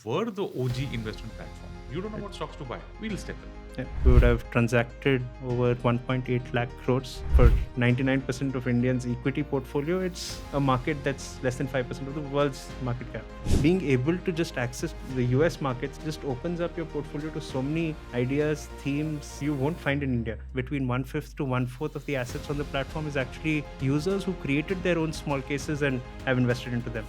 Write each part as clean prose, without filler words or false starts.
were the OG investment platform. You don't know what stocks to buy. We'll step in. Yeah, we would have transacted over 1.8 lakh crores for 99% of Indians' equity portfolio. It's a market that's less than 5% of the world's market cap. Being able to just access the US markets just opens up your portfolio to so many ideas, themes you won't find in India. Between 1/5 to 1/4 of the assets on the platform is actually users who created their own small cases and have invested into them.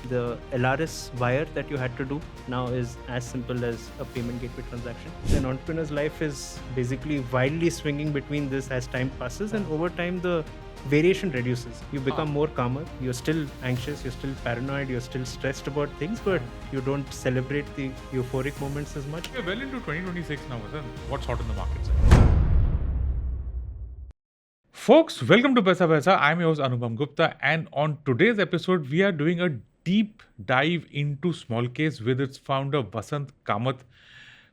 The LRS wire that you had to do now is as simple as a payment gateway transaction. An entrepreneur's life is basically wildly swinging between this as time passes, and over time the variation reduces. You become more calmer, you're still anxious, you're still paranoid, you're still stressed about things, but you don't celebrate the euphoric moments as much. We're well into 2026 now, Vasanth. What's hot in the market side? Folks, welcome to Paisa. I'm your host Anupam Gupta, and on today's episode, we are doing a deep dive into Smallcase with its founder Vasanth Kamath.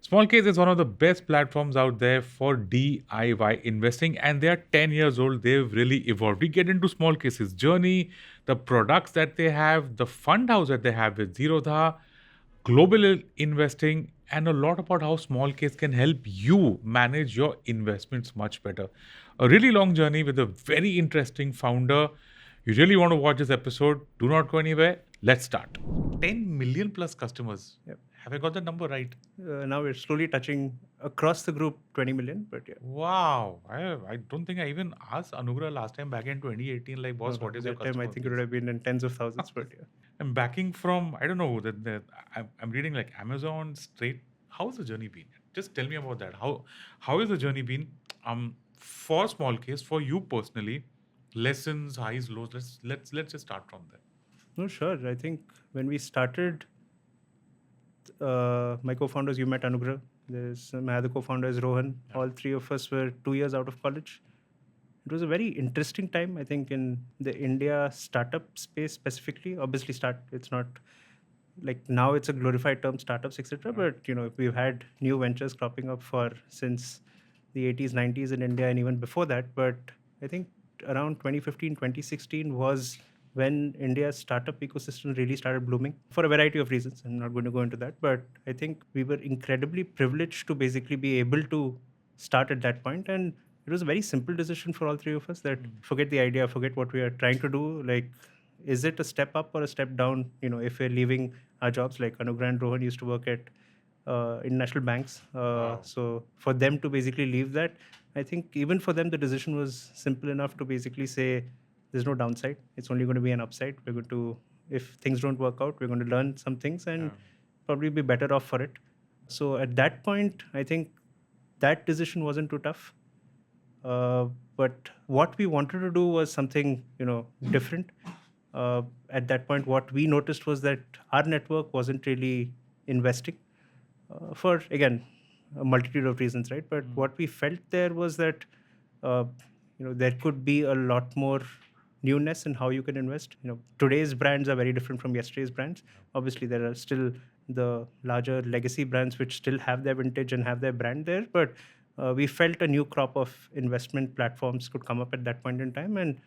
Smallcase is one of the best platforms out there for DIY investing, and they are 10 years old. They've really evolved. We get into Smallcase's journey, the products that they have, the fund house that they have with Zerodha, global investing, and a lot about how Smallcase can help you manage your investments much better. A really long journey with a very interesting founder. You really want to watch this episode. Do not go anywhere. Let's start. 10 million plus customers. Yep. Have I got the number right? Now we're slowly touching across the group 20 million, but yeah. Wow. I don't think I even asked Anugrah last time back in 2018, like, boss, what is your That time customer I think it base? would have been in tens of thousands, but yeah. I'm backing from, I don't know, I'm reading like Amazon straight. How's the journey been? Just tell me about that. How is the journey been? For Smallcase, for you personally, lessons, highs, lows. Let's just start from there. No, sure. I think when we started, my co-founders, you met Anugrah. There's my other co-founder is Rohan. Yeah. All three of us were 2 years out of college. It was a very interesting time, I think, in the India startup space specifically. Obviously, it's not like now it's a glorified term, startups, etc. But we've had new ventures cropping up since the 80s, 90s in India, and even before that. But I think around 2015, 2016 was when India's startup ecosystem really started blooming for a variety of reasons. I'm not going to go into that, but I think we were incredibly privileged to basically be able to start at that point. And it was a very simple decision for all three of us that forget the idea, forget what we are trying to do. Like, is it a step up or a step down? If we're leaving our jobs, like Anugrah and Rohan used to work at international banks. Wow. So for them to basically leave that, I think even for them, the decision was simple enough to basically say, there's no downside. It's only going to be an upside. We're going to, if things don't work out, we're going to learn some things and probably be better off for it. So at that point, I think that decision wasn't too tough. But what we wanted to do was something, different. At that point, what we noticed was that our network wasn't really investing for, again, a multitude of reasons, right? But what we felt there was that, there could be a lot more newness in how you can invest. Today's brands are very different from yesterday's brands. Obviously, there are still the larger legacy brands which still have their vintage and have their brand there, but we felt a new crop of investment platforms could come up at that point in time, and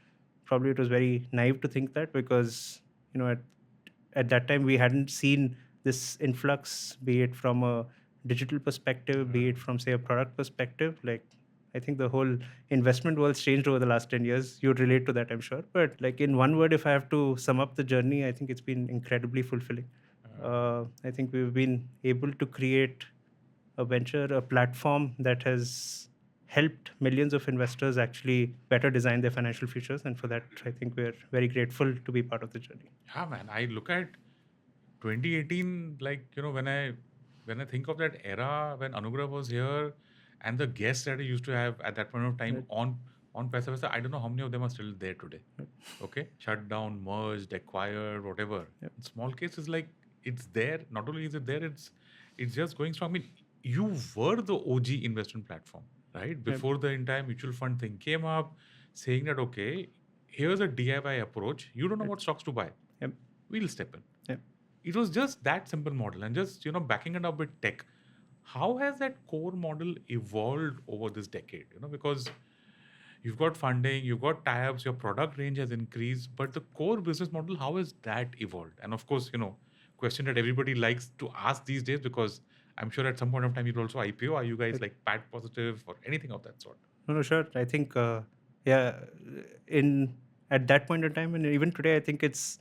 probably it was very naive to think that because at that time we hadn't seen this influx, be it from a digital perspective, be it from say a product perspective. Like, I think the whole investment world's changed over the last 10 years. You'd relate to that, I'm sure. But like in one word, if I have to sum up the journey, I think it's been incredibly fulfilling. I think we've been able to create a venture, a platform that has helped millions of investors actually better design their financial futures. And for that, I think we're very grateful to be part of the journey. Yeah, man. I look at 2018, like, when I think of that era when Anugrah was here and the guests that I used to have at that point of time on Paisa, I don't know how many of them are still there today. Okay, shut down, merged, acquired, whatever. Smallcase is like, it's there. Not only is it there, it's just going strong. I mean, you were the OG investment platform, right? Before the entire mutual fund thing came up, saying that, okay, here's a DIY approach. You don't know what stocks to buy. We'll step in. It was just that simple model, and just backing it up with tech. How has that core model evolved over this decade? Because you've got funding, you've got tie-ups, your product range has increased, but the core business model, how has that evolved? And of course, question that everybody likes to ask these days, because I'm sure at some point of time you'll also IPO. Are you guys like PAT positive or anything of that sort? No, sure. I think, yeah, at that point in time, and even today, I think it's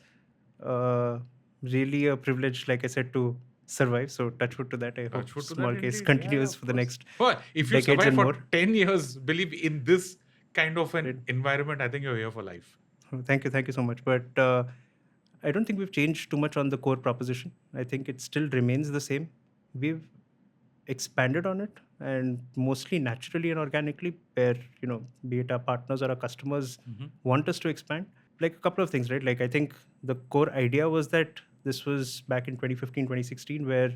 really a privilege, like I said, to survive. So touch wood to that. I hope Touch wood to small that, case indeed. Yeah, continues of for the course. next Well, if you decades survive and for more. 10 years, believe in this kind of an Right. environment, I think you're here for life. Thank you so much. But I don't think we've changed too much on the core proposition. I think it still remains the same. We've expanded on it, and mostly naturally and organically, where be it our partners or our customers want us to expand. Like a couple of things, right? Like I think the core idea was that this was back in 2015, 2016, where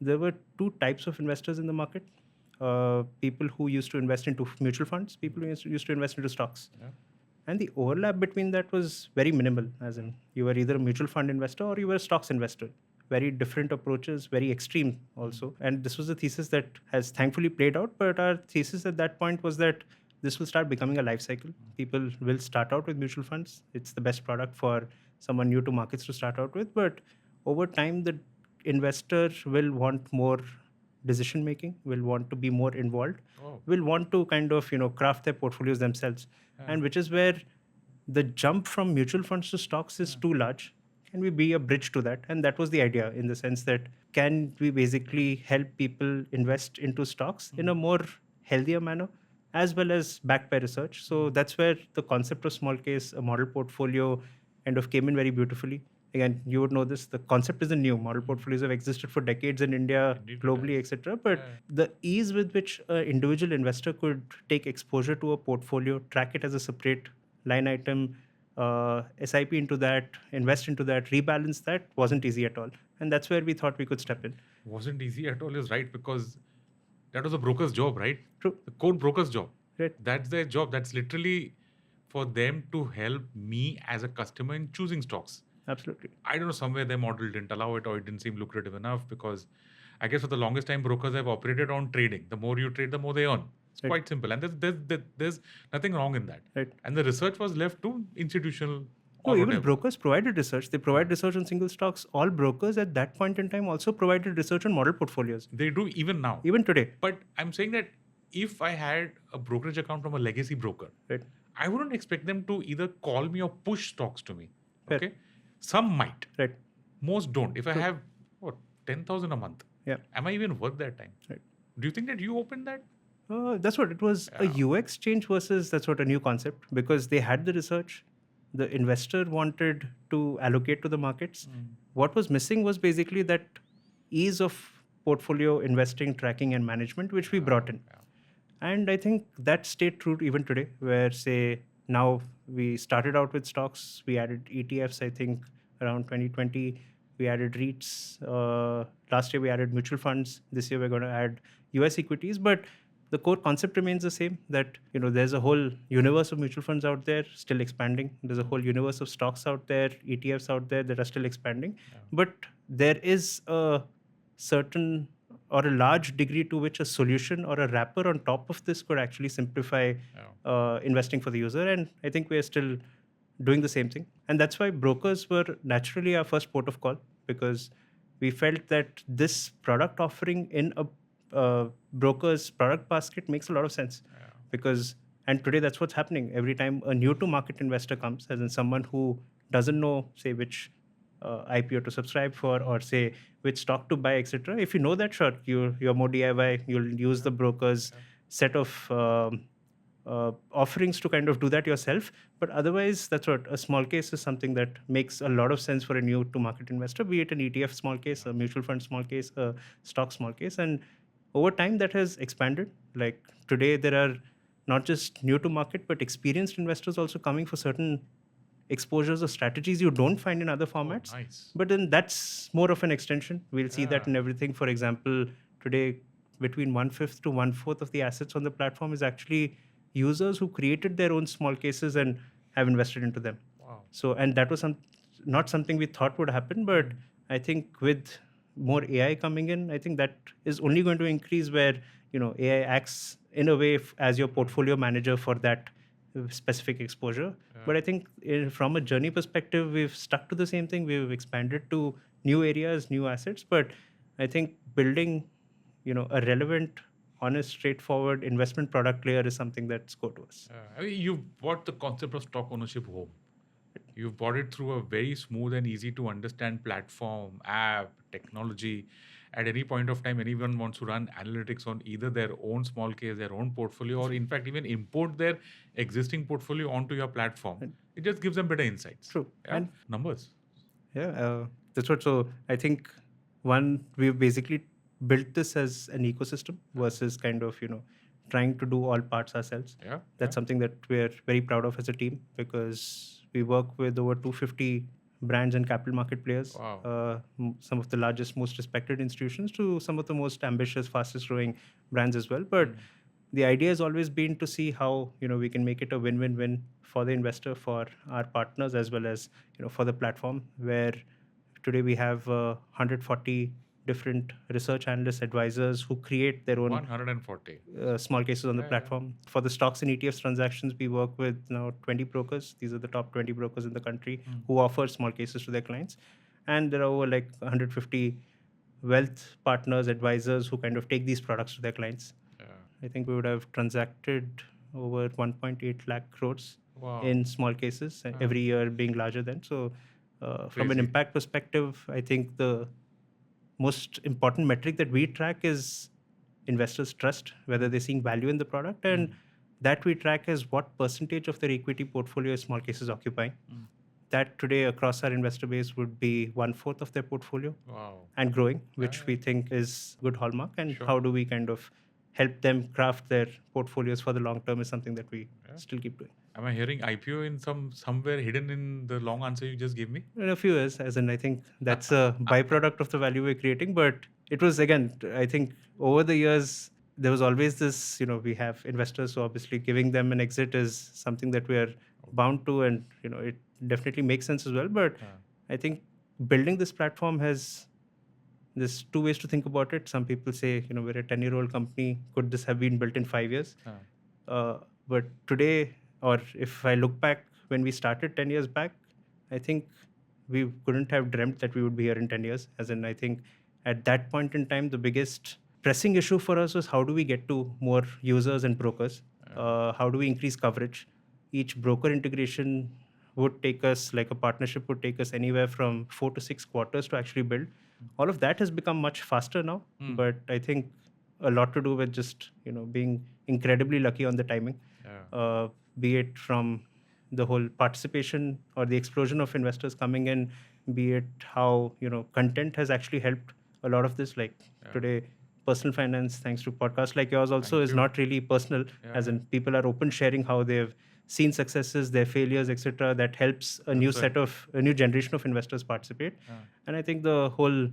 there were two types of investors in the market. People who used to invest into mutual funds, people who used to invest into stocks. Yeah. And the overlap between that was very minimal, as in you were either a mutual fund investor or you were a stocks investor. Very different approaches, very extreme also. And this was a thesis that has thankfully played out. But our thesis at that point was that this will start becoming a life cycle. People will start out with mutual funds. It's the best product for someone new to markets to start out with. But over time, the investor will want more decision making, will want to be more involved, will want to kind of craft their portfolios themselves. And which is where the jump from mutual funds to stocks is too large. Can we be a bridge to that? And that was the idea, in the sense that can we basically help people invest into stocks in a more healthier manner, as well as backed by research. So that's where the concept of small case, a model portfolio, kind of came in very beautifully. Again, you would know this, the concept isn't new. Model portfolios have existed for decades in India, Indeed it globally, has. etc. But the ease with which an individual investor could take exposure to a portfolio, track it as a separate line item, SIP into that, invest into that, rebalance that, wasn't easy at all. And that's where we thought we could step in. Wasn't easy at all is right, because that was a broker's job, right? True. The core broker's job. Right. That's their job. That's literally for them to help me as a customer in choosing stocks. Absolutely. I don't know, somewhere their model didn't allow it, or it didn't seem lucrative enough, because I guess for the longest time, brokers have operated on trading. The more you trade, the more they earn. It's Right. quite simple. And there's nothing wrong in that. Right. And the research was left to institutional No, or even whatever. brokers provided research. They provide research on single stocks. All brokers at that point in time also provided research on model portfolios. They do even now. Even today. But I'm saying that if I had a brokerage account from a legacy broker, Right. I wouldn't expect them to either call me or push stocks to me. Fair. Okay. Some might. Right. Most don't. If I have 10,000 a month, Yeah. am I even worth that time? Right. Do you think that you opened that? That's what it was. A UX change versus that's what a new concept, because they had the research. The investor wanted to allocate to the markets. What was missing was basically that ease of portfolio investing, tracking, and management, which we brought in. And I think that stayed true even today, where, say, now we started out with stocks, we added ETFs, I think, around 2020. We added REITs. Last year, we added mutual funds. This year, we're going to add US equities. But the core concept remains the same, that there's a whole universe of mutual funds out there still expanding. There's a whole universe of stocks out there, ETFs out there that are still expanding. But there is a certain or a large degree to which a solution or a wrapper on top of this could actually simplify investing for the user. And I think we're still doing the same thing. And that's why brokers were naturally our first port of call, because we felt that this product offering in a broker's product basket makes a lot of sense. And today that's what's happening. Every time a new to market investor comes, as in someone who doesn't know, say, which IPO to subscribe for, or say which stock to buy, etc. If you know that, sure, you're more DIY. You'll use the broker's set of offerings to kind of do that yourself. But otherwise, that's what a small case is, something that makes a lot of sense for a new to market investor, be it an ETF small case, a mutual fund small case, a stock small case. And over time, that has expanded. Like today, there are not just new to market, but experienced investors also coming for certain exposures or strategies you don't find in other formats. Nice. But then that's more of an extension. We'll see that in everything. For example, today, between 1/5 to 1/4 of the assets on the platform is actually users who created their own small cases and have invested into them. Wow. So, and that was not something we thought would happen, but I think with more AI coming in, I think that is only going to increase, where AI acts in a way as your portfolio manager for that specific exposure. But I think from a journey perspective, we've stuck to the same thing. We've expanded to new areas, new assets. But I think building, a relevant, honest, straightforward investment product layer is something that's core to us. I mean, you've brought the concept of stock ownership home. You've brought it through a very smooth and easy to understand platform, app, technology. At any point of time, anyone wants to run analytics on either their own small case, their own portfolio, or in fact, even import their existing portfolio onto your platform. And- It just gives them better insights. True. Yeah? And Numbers. that's what. So I think we've basically built this as an ecosystem versus kind of trying to do all parts ourselves. Yeah. That's something that we're very proud of as a team, because we work with over 250 brands and capital market players. Wow. Some of the largest, most respected institutions to some of the most ambitious, fastest growing brands as well. But the idea has always been to see how we can make it a win-win-win for the investor, for our partners, as well as for the platform, where today we have 140 different research analysts, advisors who create their own 140. small cases on the Yeah. platform. For the stocks and ETFs transactions, we work with now 20 brokers. These are the top 20 brokers in the country who offer small cases to their clients. And there are over like 150 wealth partners, advisors who kind of take these products to their clients. I think we would have transacted over 1.8 lakh crores Wow. in small cases, every year being larger than. So from an Crazy. impact perspective, I think the most important metric that we track is investors' trust, whether they're seeing value in the product, and that we track is what percentage of their equity portfolio is small cases occupying. That today across our investor base would be 1/4 of their portfolio. Wow. And growing, which we think is good hallmark. And Sure. how do we kind of help them craft their portfolios for the long term is something that we still keep doing. Am I hearing IPO in somewhere hidden in the long answer you just gave me? In a few years, as in I think that's a byproduct of the value we're creating. But it was, again, I think over the years, there was always this, we have investors, so obviously giving them an exit is something that we are bound to, and it definitely makes sense as well. But I think building this platform there's two ways to think about it. Some people say, we're a 10-year-old company. Could this have been built in 5 years? But today, or if I look back when we started 10 years back, I think we couldn't have dreamt that we would be here in 10 years. As in, I think at that point in time, the biggest pressing issue for us was how do we get to more users and brokers? How do we increase coverage? Each broker integration would take us, like a partnership would take us anywhere from 4 to 6 quarters to actually build. All of that has become much faster now, but I think a lot to do with just being incredibly lucky on the timing. Be it from the whole participation or the explosion of investors coming in, be it how content has actually helped a lot of this. Like today, personal finance, thanks to podcasts like yours, also is not really personal. As in, people are open sharing how they've seen successes, their failures, etc. That helps a new generation of investors participate. And I think the whole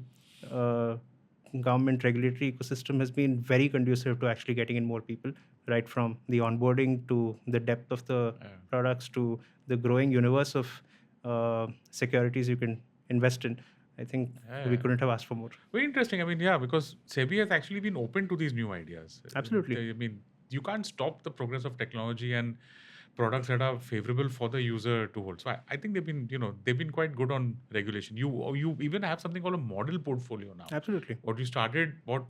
government regulatory ecosystem has been very conducive to actually getting in more people, right from the onboarding to the depth of the products to the growing universe of securities you can invest in. I think we couldn't have asked for more. Very interesting. I mean, because SEBI has actually been open to these new ideas. Absolutely. I mean, you can't stop the progress of technology and products that are favorable for the user to hold. So I think they've been quite good on regulation. You even have something called a model portfolio now. Absolutely. What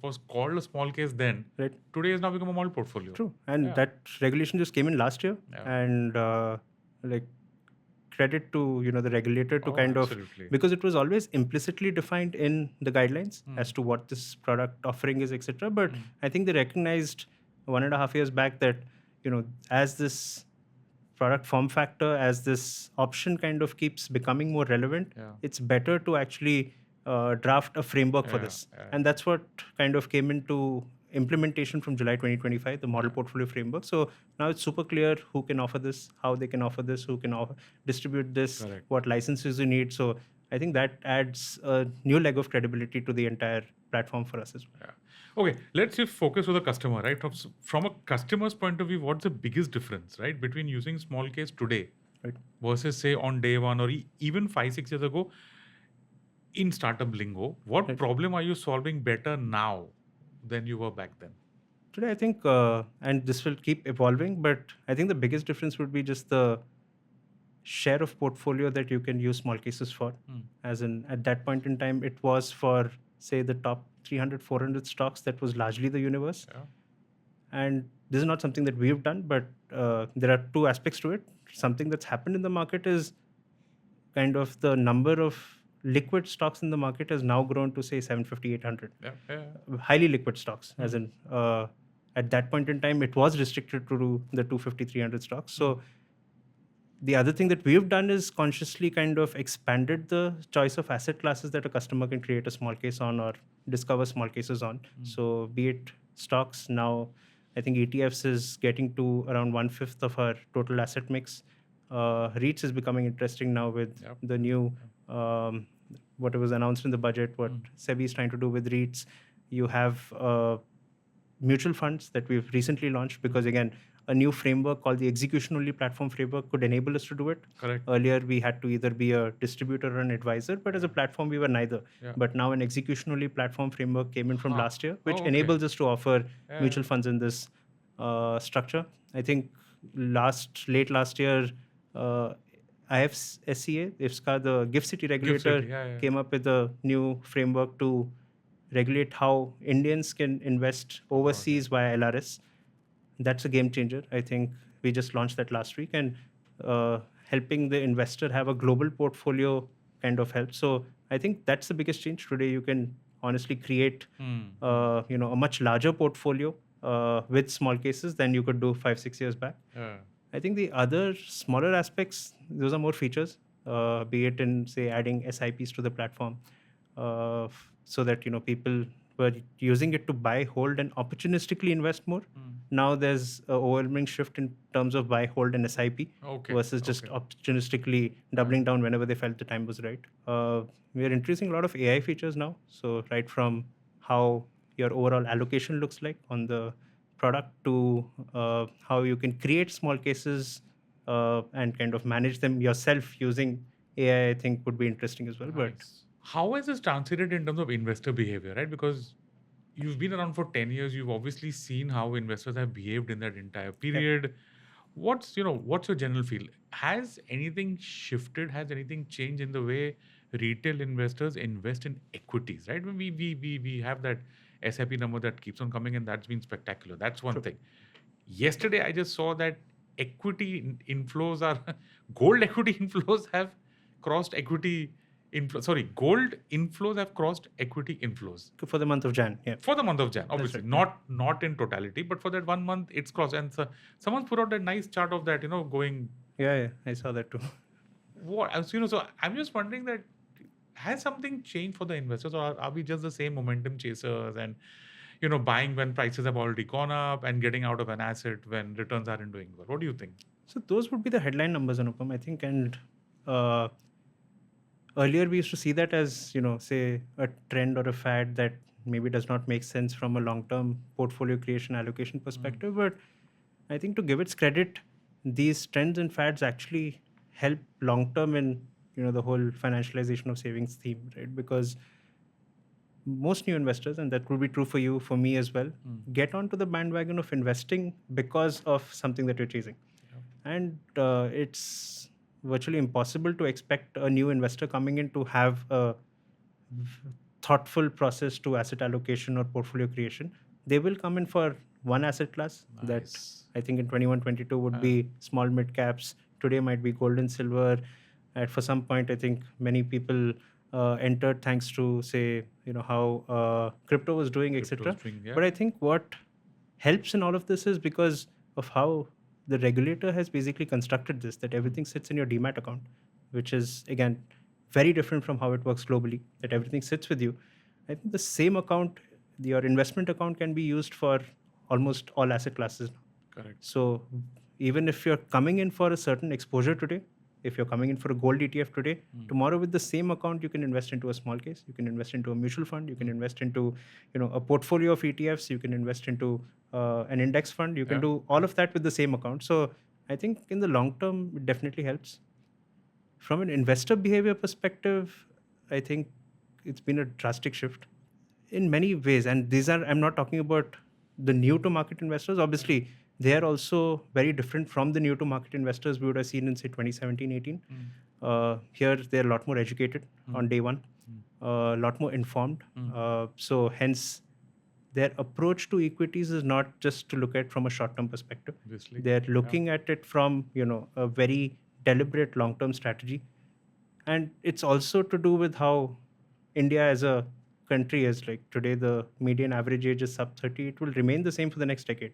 was called a small case then, today has now become a model portfolio. True. And that regulation just came in last year. And credit to the regulator to because it was always implicitly defined in the guidelines as to what this product offering is, etc. But I think they recognized 1.5 years back that as this product form factor, as this option kind of keeps becoming more relevant, it's better to actually draft a framework for this. And that's what kind of came into implementation from July 2025, the model portfolio framework. So now it's super clear who can offer this, how they can offer this, who can distribute this, what licenses you need. So I think that adds a new leg of credibility to the entire platform for us as well. Okay, let's just focus on the customer, right? From a customer's point of view, what's the biggest difference, right, between using small case today versus say on day one or even 5-6 years ago in startup lingo? What problem are you solving better now than you were back then? Today, I think, and this will keep evolving, but I think the biggest difference would be just the share of portfolio that you can use small cases for. As in, at that point in time, it was for, say, the top 300, 400 stocks. That was largely the universe. Yeah. And this is not something that we've done, but there are two aspects to it. Something that's happened in the market is kind of the number of liquid stocks in the market has now grown to, say, 750, 800. Yeah. Highly liquid stocks, as in at that point in time, it was restricted to the 250, 300 stocks. So the other thing that we've done is consciously kind of expanded the choice of asset classes that a customer can create a small case on or discover small cases on. So be it stocks, now I think ETFs is getting to around 1/5 of our total asset mix. REITs is becoming interesting now with the new what was announced in the budget, what SEBI is trying to do with REITs. You have mutual funds that we've recently launched because, again, a new framework called the execution-only platform framework could enable us to do it. Correct. Earlier, we had to either be a distributor or an advisor, but as a platform, we were neither. But now an execution-only platform framework came in from last year, which enables us to offer mutual funds in this structure. I think late last year, IFSCA, IFSCA, the GIFT City regulator, came up with a new framework to regulate how Indians can invest overseas via LRS. That's a game changer. I think we just launched that last week, and helping the investor have a global portfolio kind of helps. So I think that's the biggest change. Today, you can honestly create a much larger portfolio with small cases than you could do 5-6 years back. I think the other smaller aspects, those are more features, be it in, say, adding SIPs to the platform, so that people were using it to buy, hold, and opportunistically invest more. Now there's an overwhelming shift in terms of buy, hold, and SIP versus just opportunistically doubling down whenever they felt the time was right. We are introducing a lot of AI features now. So right from how your overall allocation looks like on the product to how you can create small cases and kind of manage them yourself using AI, I think would be interesting as well. But how has this translated in terms of investor behavior, right? Because you've been around for 10 years, you've obviously seen how investors have behaved in that entire period. What's your general feel? Has anything shifted? Has anything changed in the way retail investors invest in equities, right? We have that SIP number that keeps on coming, and that's been spectacular. That's one thing. Yesterday, I just saw that equity inflows are gold equity inflows have crossed equity gold inflows have crossed equity inflows for the month of Jan. Yeah. For the month of Jan, obviously, right. Not in totality, but for that 1 month, it's crossed. And someone put out a nice chart of that, going. Yeah, I saw that too. What so I'm just wondering that has something changed for the investors, or are we just the same momentum chasers and buying when prices have already gone up and getting out of an asset when returns aren't doing well? What do you think? So those would be the headline numbers, Anupam, I think, and. Earlier, we used to see that as, say, a trend or a fad that maybe does not make sense from a long-term portfolio creation allocation perspective. But I think to give its credit, these trends and fads actually help long-term in, the whole financialization of savings theme, right? Because most new investors, and that will be true for you, for me as well, get onto the bandwagon of investing because of something that you're chasing. And it's virtually impossible to expect a new investor coming in to have a thoughtful process to asset allocation or portfolio creation. They will come in for one asset class that I think in 21-22 would be small mid caps. Today might be gold and silver. And for some point, I think many people entered thanks to, say, how crypto was doing, etc. But I think what helps in all of this is because of how the regulator has basically constructed this, that everything sits in your demat account, which is, again, very different from how it works globally, that everything sits with you. I think the same account, your investment account, can be used for almost all asset classes now. Correct. So even if you're coming in for a certain exposure today, if you're coming in for a gold ETF today, tomorrow with the same account, you can invest into a small case, you can invest into a mutual fund, you can invest into, a portfolio of ETFs, you can invest into an index fund, you can do all of that with the same account. So I think in the long term, it definitely helps. From an investor behavior perspective, I think it's been a drastic shift in many ways. And I'm not talking about the new to market investors. Obviously, they are also very different from the new to market investors we would have seen in say 2017, 18. Here they're a lot more educated on day one, a lot more informed. So hence their approach to equities is not just to look at from a short-term perspective. Obviously. They're looking at it from a very deliberate long-term strategy, and it's also to do with how India as a country is. Like today, the median average age is sub 30. It will remain the same for the next decade,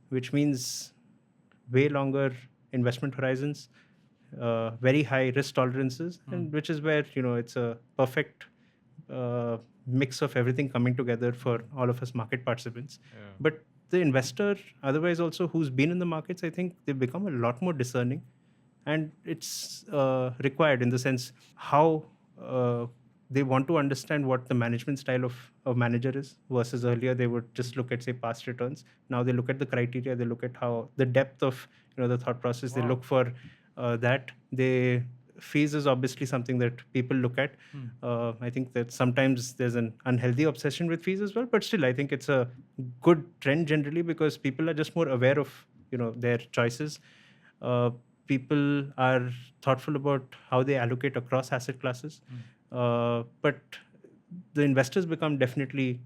which means way longer investment horizons, very high risk tolerances, and which is where it's a perfect mix of everything coming together for all of us market participants. But the investor, otherwise also who's been in the markets, I think they've become a lot more discerning, and it's required in the sense how they want to understand what the management style of a manager is, versus earlier they would just look at say past returns. Now they look at the criteria, they look at how the depth of the thought process. They look for that. They fees is obviously something that people look at. I think that sometimes there's an unhealthy obsession with fees as well, but still I think it's a good trend generally because people are just more aware of their choices. People are thoughtful about how they allocate across asset classes. But the investors become definitely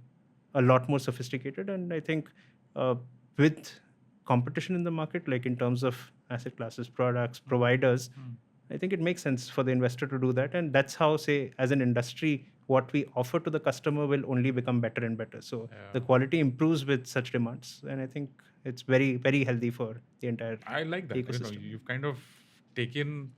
a lot more sophisticated, and I think with competition in the market, like in terms of asset classes, products, providers, I think it makes sense for the investor to do that. And that's how, say, as an industry, what we offer to the customer will only become better and better. So the quality improves with such demands. And I think it's very, very healthy for the entire I like that. ecosystem. You've kind of taken,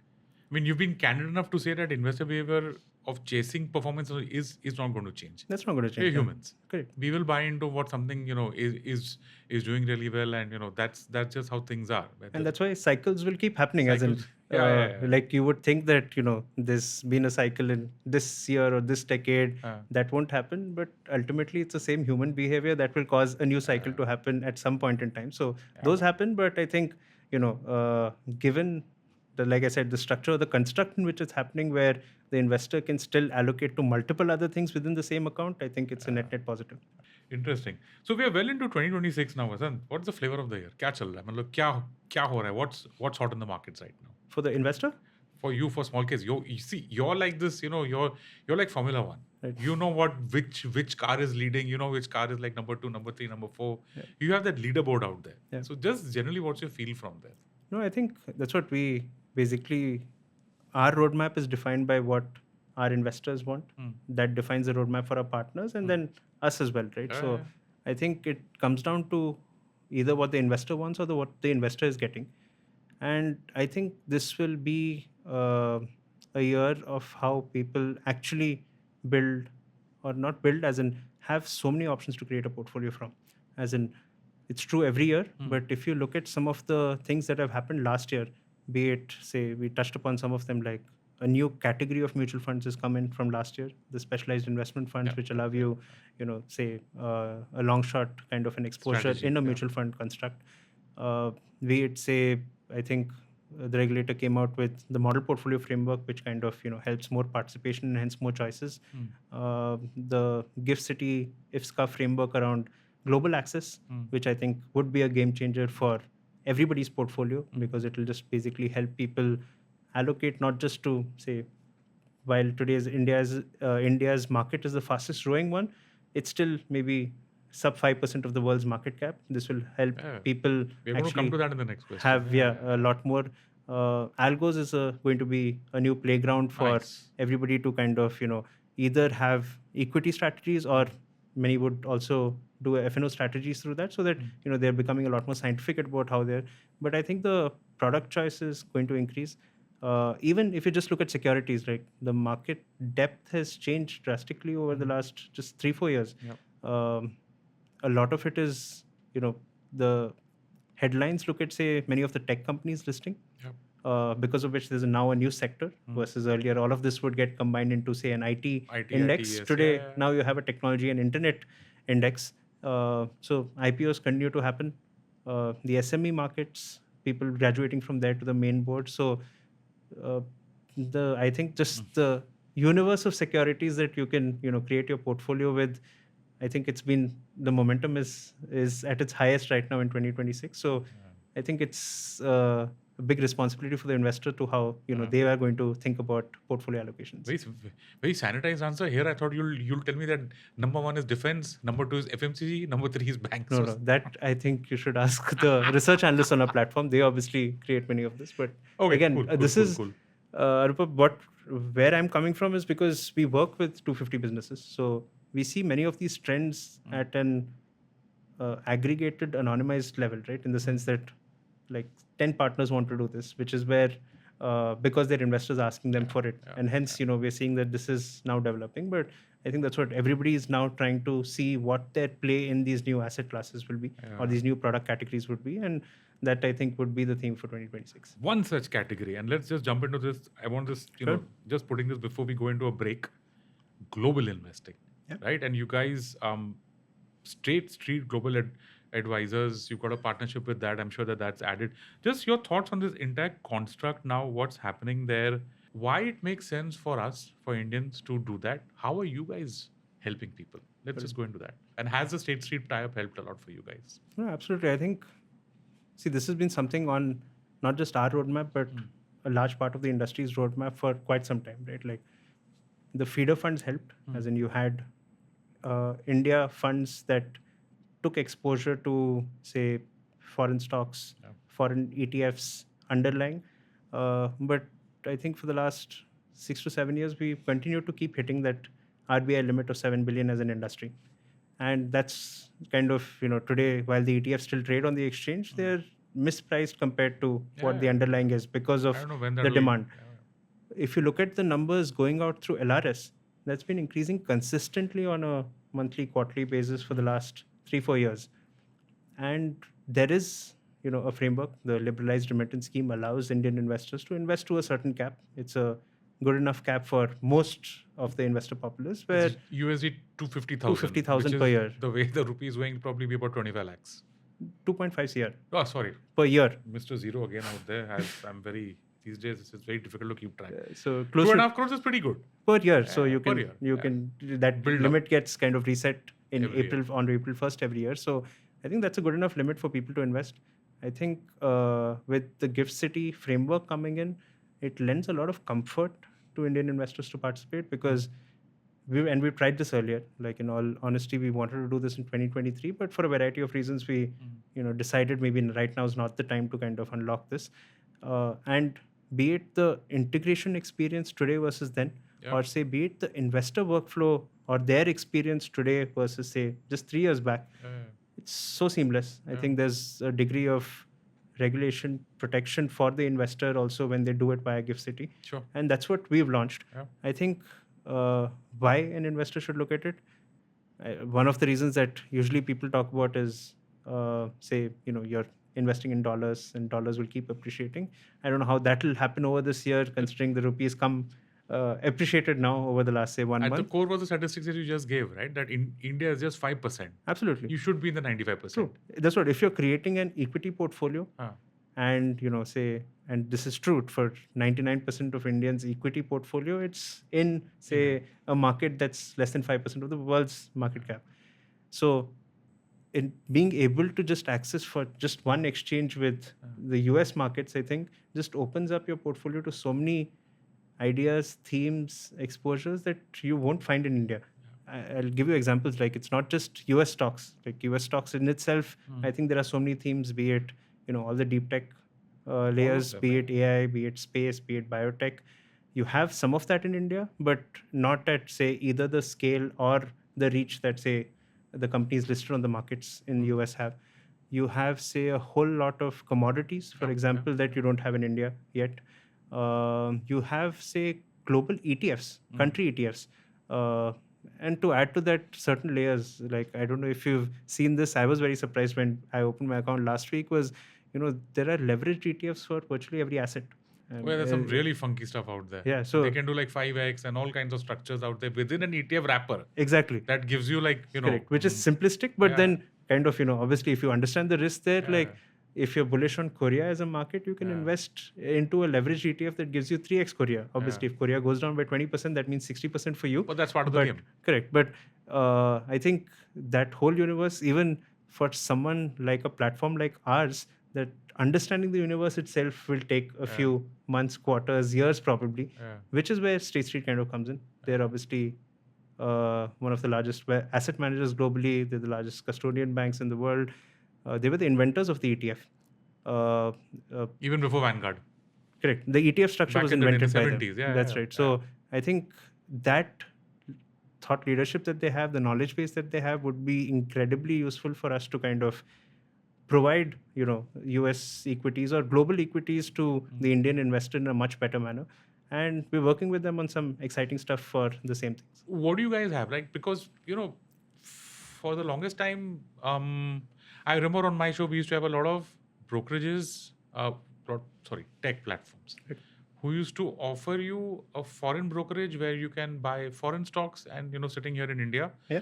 you've been candid enough to say that investor behavior of chasing performance is not going to change. That's not going to change. We're humans. Correct. We will buy into what something is doing really well, and that's just how things are. And that's why cycles will keep happening. As in, like you would think that there's been a cycle in this year or this decade that won't happen, but ultimately it's the same human behavior that will cause a new cycle to happen at some point in time. So those happen, but I think given like I said, the structure or the construct in which it's happening, where the investor can still allocate to multiple other things within the same account, I think it's a net positive. Interesting. So we are well into 2026 now, Vasanth. What's the flavor of the year? Kya chal raha hai? Matlab, kya ho raha hai? What's hot in the markets right now? For the investor? For you, for small case, you see, you're like this. You're like Formula One. Right. You know which car is leading. You know which car is like number 2, number 3, number 4. Yeah. You have that leaderboard out there. Yeah. So just generally, what's your feel from there? No, I think that's what we basically. Our roadmap is defined by what our investors want. That defines the roadmap for our partners, and then us as well, right? So I think it comes down to either what the investor wants or what the investor is getting. And I think this will be a year of how people actually build, or not build, as in have so many options to create a portfolio from. As in, it's true every year, but if you look at some of the things that have happened last year, be it, say, we touched upon some of them, like a new category of mutual funds has come in from last year, the specialized investment funds, which allow you, say, a long short kind of an exposure strategy, in a mutual fund construct. Be it, say, I think the regulator came out with the model portfolio framework, which kind of helps more participation and hence more choices. The Gift City IFSCA framework around global access, which I think would be a game changer for everybody's portfolio, because it will just basically help people allocate not just to, say, while today's India's market is the fastest growing one, it's still maybe sub 5% of the world's market cap. This will help people. We're going to come to that in the next question. Have a lot more. Algos is going to be a new playground for everybody to kind of either have equity strategies, or many would also do F&O strategies through that, so that they're becoming a lot more scientific about how they're. But I think the product choice is going to increase. Even if you just look at securities, like the market depth has changed drastically over the last just 3-4 years. A lot of it is, the headlines look at, say, many of the tech companies listing, because of which there's now a new sector, versus earlier all of this would get combined into, say, an IT index. Yes. Today, now you have a technology and internet index. So IPOs continue to happen. The SME markets, people graduating from there to the main board. So I think just the universe of securities that you can create your portfolio with I think the momentum is at its highest right now in 2026. So I think it's a big responsibility for the investor to how they are going to think about portfolio allocations. Very sanitized answer. Here I thought you'll tell me that number 1 is defense, number 2 is FMCG, number 3 is banks. No, that I think you should ask the research analysts on our platform. They obviously create many of this. But again, this is Anupam, where I'm coming from is because we work with 250 businesses. So we see many of these trends at an aggregated, anonymized level, right? In the sense that like 10 partners want to do this, which is where because their investors are asking them for it. And hence, we're seeing that this is now developing. But I think that's what everybody is now trying to see what their play in these new asset classes will be or these new product categories would be. And that I think would be the theme for 2026. One such category. And let's just jump into this. I want this, just putting this before we go into a break. Global investing, right? And you guys, Straight Street Global Advisors, you've got a partnership with that. I'm sure that's added. Just your thoughts on this entire construct now, what's happening there, why it makes sense for us, for Indians to do that. How are you guys helping people? Let's just go into that. And has the State Street tie-up helped a lot for you guys? No, absolutely. I think, this has been something on not just our roadmap, but a large part of the industry's roadmap for quite some time, right? Like the feeder funds helped, as in you had India funds that took exposure to, say, foreign stocks, foreign ETFs underlying. But I think for the last 6 to 7 years, we've continued to keep hitting that RBI limit of 7 billion as an industry. And that's kind of, today, while the ETFs still trade on the exchange, they're mispriced compared to what the underlying is because of the demand. If you look at the numbers going out through LRS, that's been increasing consistently on a monthly, quarterly basis for the last 3-4 years. And there is, a framework. The liberalized remittance scheme allows Indian investors to invest to a certain cap. It's a good enough cap for most of the investor populace, where it's USD 250,000 per year. The way the rupee is going, it'll probably be about 25 lakhs. 2.5 CR. Oh, sorry. Per year. Mr. Zero again out there. These days it's very difficult to keep track. So close 2.5 crores is pretty good. Per year. So you can that Build limit up. gets kind of reset in Every April year. on April 1st every year. So I think that's a good enough limit for people to invest. I think with the Gift City framework coming in, it lends a lot of comfort to Indian investors to participate, because we've tried this earlier. Like, in all honesty, we wanted to do this in 2023, but for a variety of reasons, we decided maybe right now is not the time to kind of unlock this. And be it the integration experience today versus then, or say be it the investor workflow or their experience today versus say just 3 years back, it's so seamless. I think there's a degree of regulation protection for the investor also when they do it via Gift City. Sure. And that's what we've launched. I think why an investor should look at it, one of the reasons that usually people talk about is say, you're investing in dollars and dollars will keep appreciating. I don't know how that will happen over this year, considering the rupees come appreciated now over the last, say, 1 month. At the core was the statistics that you just gave, right? That in India is just 5%. Absolutely. You should be in the 95%. True. That's what, if you're creating an equity portfolio and, say, and this is true for 99% of Indians' equity portfolio, it's in, say, a market that's less than 5% of the world's market cap. So in being able to just access for just one exchange with the US markets, I think just opens up your portfolio to so many ideas, themes, exposures that you won't find in India. I'll give you examples. Like, it's not just US stocks. Like, US stocks in itself, I think there are so many themes, be it, all the deep tech layers, be it AI, be it space, be it biotech. You have some of that in India, but not at, say, either the scale or the reach that, say, the companies listed on the markets in the US have. You have, say, a whole lot of commodities, for example, that you don't have in India yet. You have, say, global ETFs, country ETFs. And to add to that, certain layers, like, I don't know if you've seen this, I was very surprised when I opened my account last week, was, there are leveraged ETFs for virtually every asset. Well, there's some really funky stuff out there. Yeah, so they can do like 5x and all kinds of structures out there within an ETF wrapper. Exactly. That gives you, like, Correct, which is simplistic, but then kind of, obviously, if you understand the risk there, like, if you're bullish on Korea as a market, you can invest into a leveraged ETF that gives you 3x Korea. Obviously, if Korea goes down by 20%, that means 60% for you. But that's part of the game. Correct. But I think that whole universe, even for someone like a platform like ours, that understanding the universe itself will take a few months, quarters, years probably, which is where State Street kind of comes in. They're obviously one of the largest asset managers globally. They're the largest custodian banks in the world. They were the inventors of the ETF. Even before Vanguard. Correct. The ETF structure Back was in the invented by 70s. them. That's right. So I think that thought leadership that they have, the knowledge base that they have, would be incredibly useful for us to kind of provide, US equities or global equities to the Indian investor in a much better manner. And we're working with them on some exciting stuff for the same things. What do you guys have? Like, because, for the longest time, I remember on my show, we used to have a lot of brokerages, tech platforms, who used to offer you a foreign brokerage where you can buy foreign stocks and, sitting here in India. Yeah.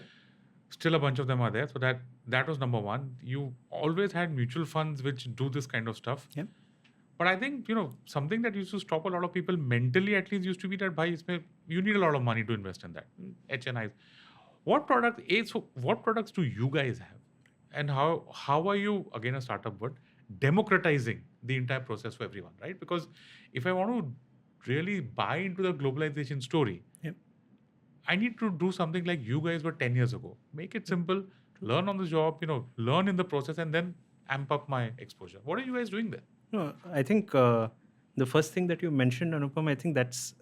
Still a bunch of them are there. So that was number one. You always had mutual funds which do this kind of stuff. Yeah. But I think, something that used to stop a lot of people mentally at least used to be that, you need a lot of money to invest in that. HNIs. What products do you guys have? And how are you, again a startup word, democratizing the entire process for everyone, right? Because if I want to really buy into the globalization story, I need to do something like you guys were 10 years ago. Make it simple, learn on the job, learn in the process, and then amp up my exposure. What are you guys doing there? No, I think the first thing that you mentioned, Anupam, I think that's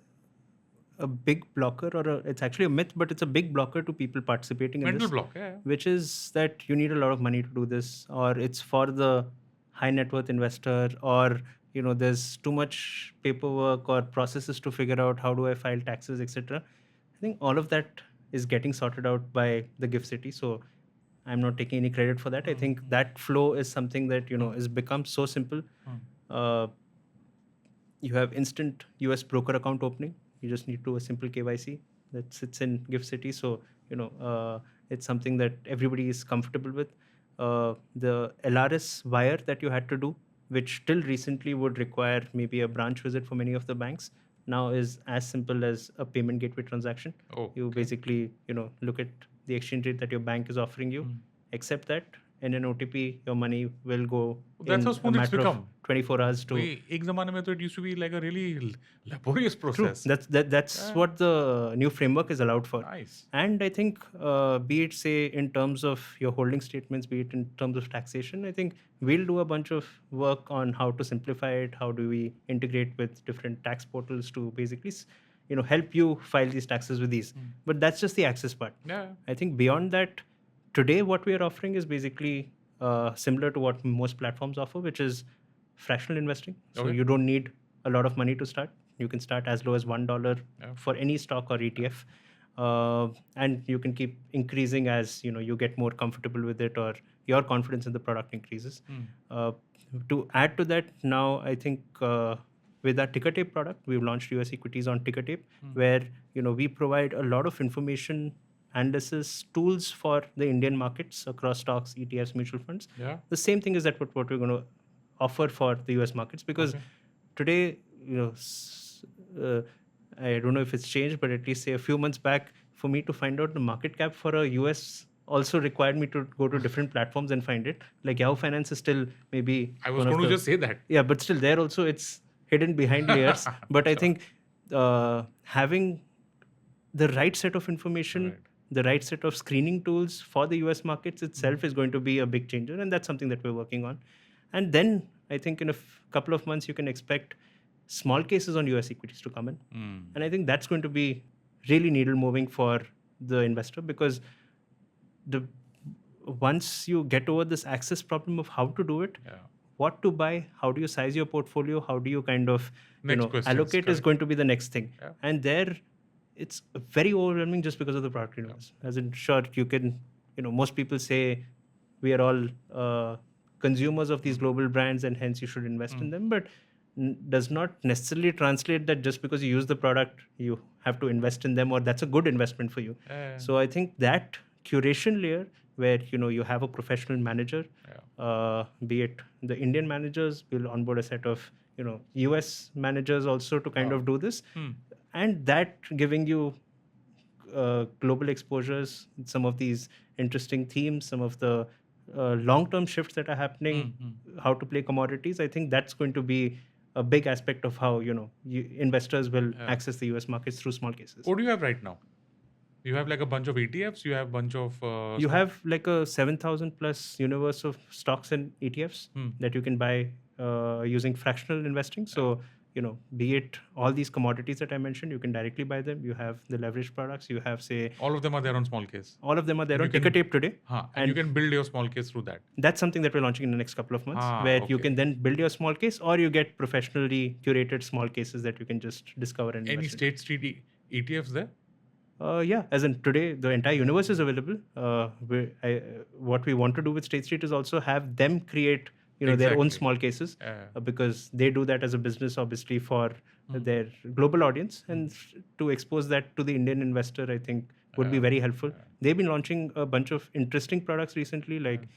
a big blocker, it's actually a myth, but it's a big blocker to people participating in Mental this. block, yeah. Which is that you need a lot of money to do this, or it's for the high net worth investor, or there's too much paperwork or processes to figure out how do I file taxes, etc. I think all of that is getting sorted out by the GIFT City. So I'm not taking any credit for that. I think that flow is something that has become so simple. You have instant US broker account opening. You just need to do a simple KYC that sits in GIFT City. So it's something that everybody is comfortable with. The LRS wire that you had to do, which till recently would require maybe a branch visit for many of the banks, now is as simple as a payment gateway transaction. You basically look at the exchange rate that your bank is offering you, accept that, and an OTP, your money will go That's in how a smooth it's matter of become. 24 hours to... Ek zamane mein to it used to be like a really laborious process. True. That's what the new framework is allowed for. Nice. And I think, be it say in terms of your holding statements, be it in terms of taxation, I think we'll do a bunch of work on how to simplify it. How do we integrate with different tax portals to basically, help you file these taxes with these. But that's just the access part. Yeah. I think beyond that, today what we are offering is basically similar to what most platforms offer, which is fractional investing. So you don't need a lot of money to start. You can start as low as $1 for any stock or ETF. And you can keep increasing as you get more comfortable with it, or your confidence in the product increases. To add to that, now I think with our ticker tape product, we've launched US equities on ticker tape, where we provide a lot of information analysis tools for the Indian markets across stocks, ETFs, mutual funds. Yeah. The same thing is that what we're going to offer for the US markets, because today, I don't know if it's changed, but at least say a few months back, for me to find out the market cap for a US also required me to go to different platforms and find it. Like Yahoo Finance is still maybe... I was going to just say that. Yeah, but still there also it's hidden behind layers. But I think having the right set of information, the right set of screening tools for the US markets itself is going to be a big changer. And that's something that we're working on. And then I think in a couple of months, you can expect small cases on US equities to come in. And I think that's going to be really needle moving for the investor, because once you get over this access problem of how to do it, what to buy, how do you size your portfolio, how do you kind of allocate is going to be the next thing. And there it's very overwhelming just because of the product universe. As in, sure, you can, most people say we are all consumers of these global brands and hence you should invest in them, but does not necessarily translate that just because you use the product, you have to invest in them, or that's a good investment for you. So I think that curation layer where you have a professional manager, be it the Indian managers. We'll onboard a set of US managers also to kind of do this, and that giving you global exposures, some of these interesting themes, some of the long-term shifts that are happening, how to play commodities. I think that's going to be a big aspect of how investors will access the US markets through small cases. What do you have right now? You have like a bunch of ETFs. You have a bunch of. You have like a 7,000 plus universe of stocks and ETFs that you can buy using fractional investing. So be it all these commodities that I mentioned, you can directly buy them. You have the leverage products. You have, say, all of them are there on Smallcase. All of them are there on ticker tape today. And you can build your Smallcase through that. That's something that we're launching in the next couple of months, where you can then build your small case, or you get professionally curated small cases that you can just discover and Any invest State Street ETFs there? Yeah, as in today, the entire universe is available. What we want to do with State Street is also have them create their own small cases, because they do that as a business, obviously, for their global audience, and to expose that to the Indian investor, I think would be very helpful. They've been launching a bunch of interesting products recently, like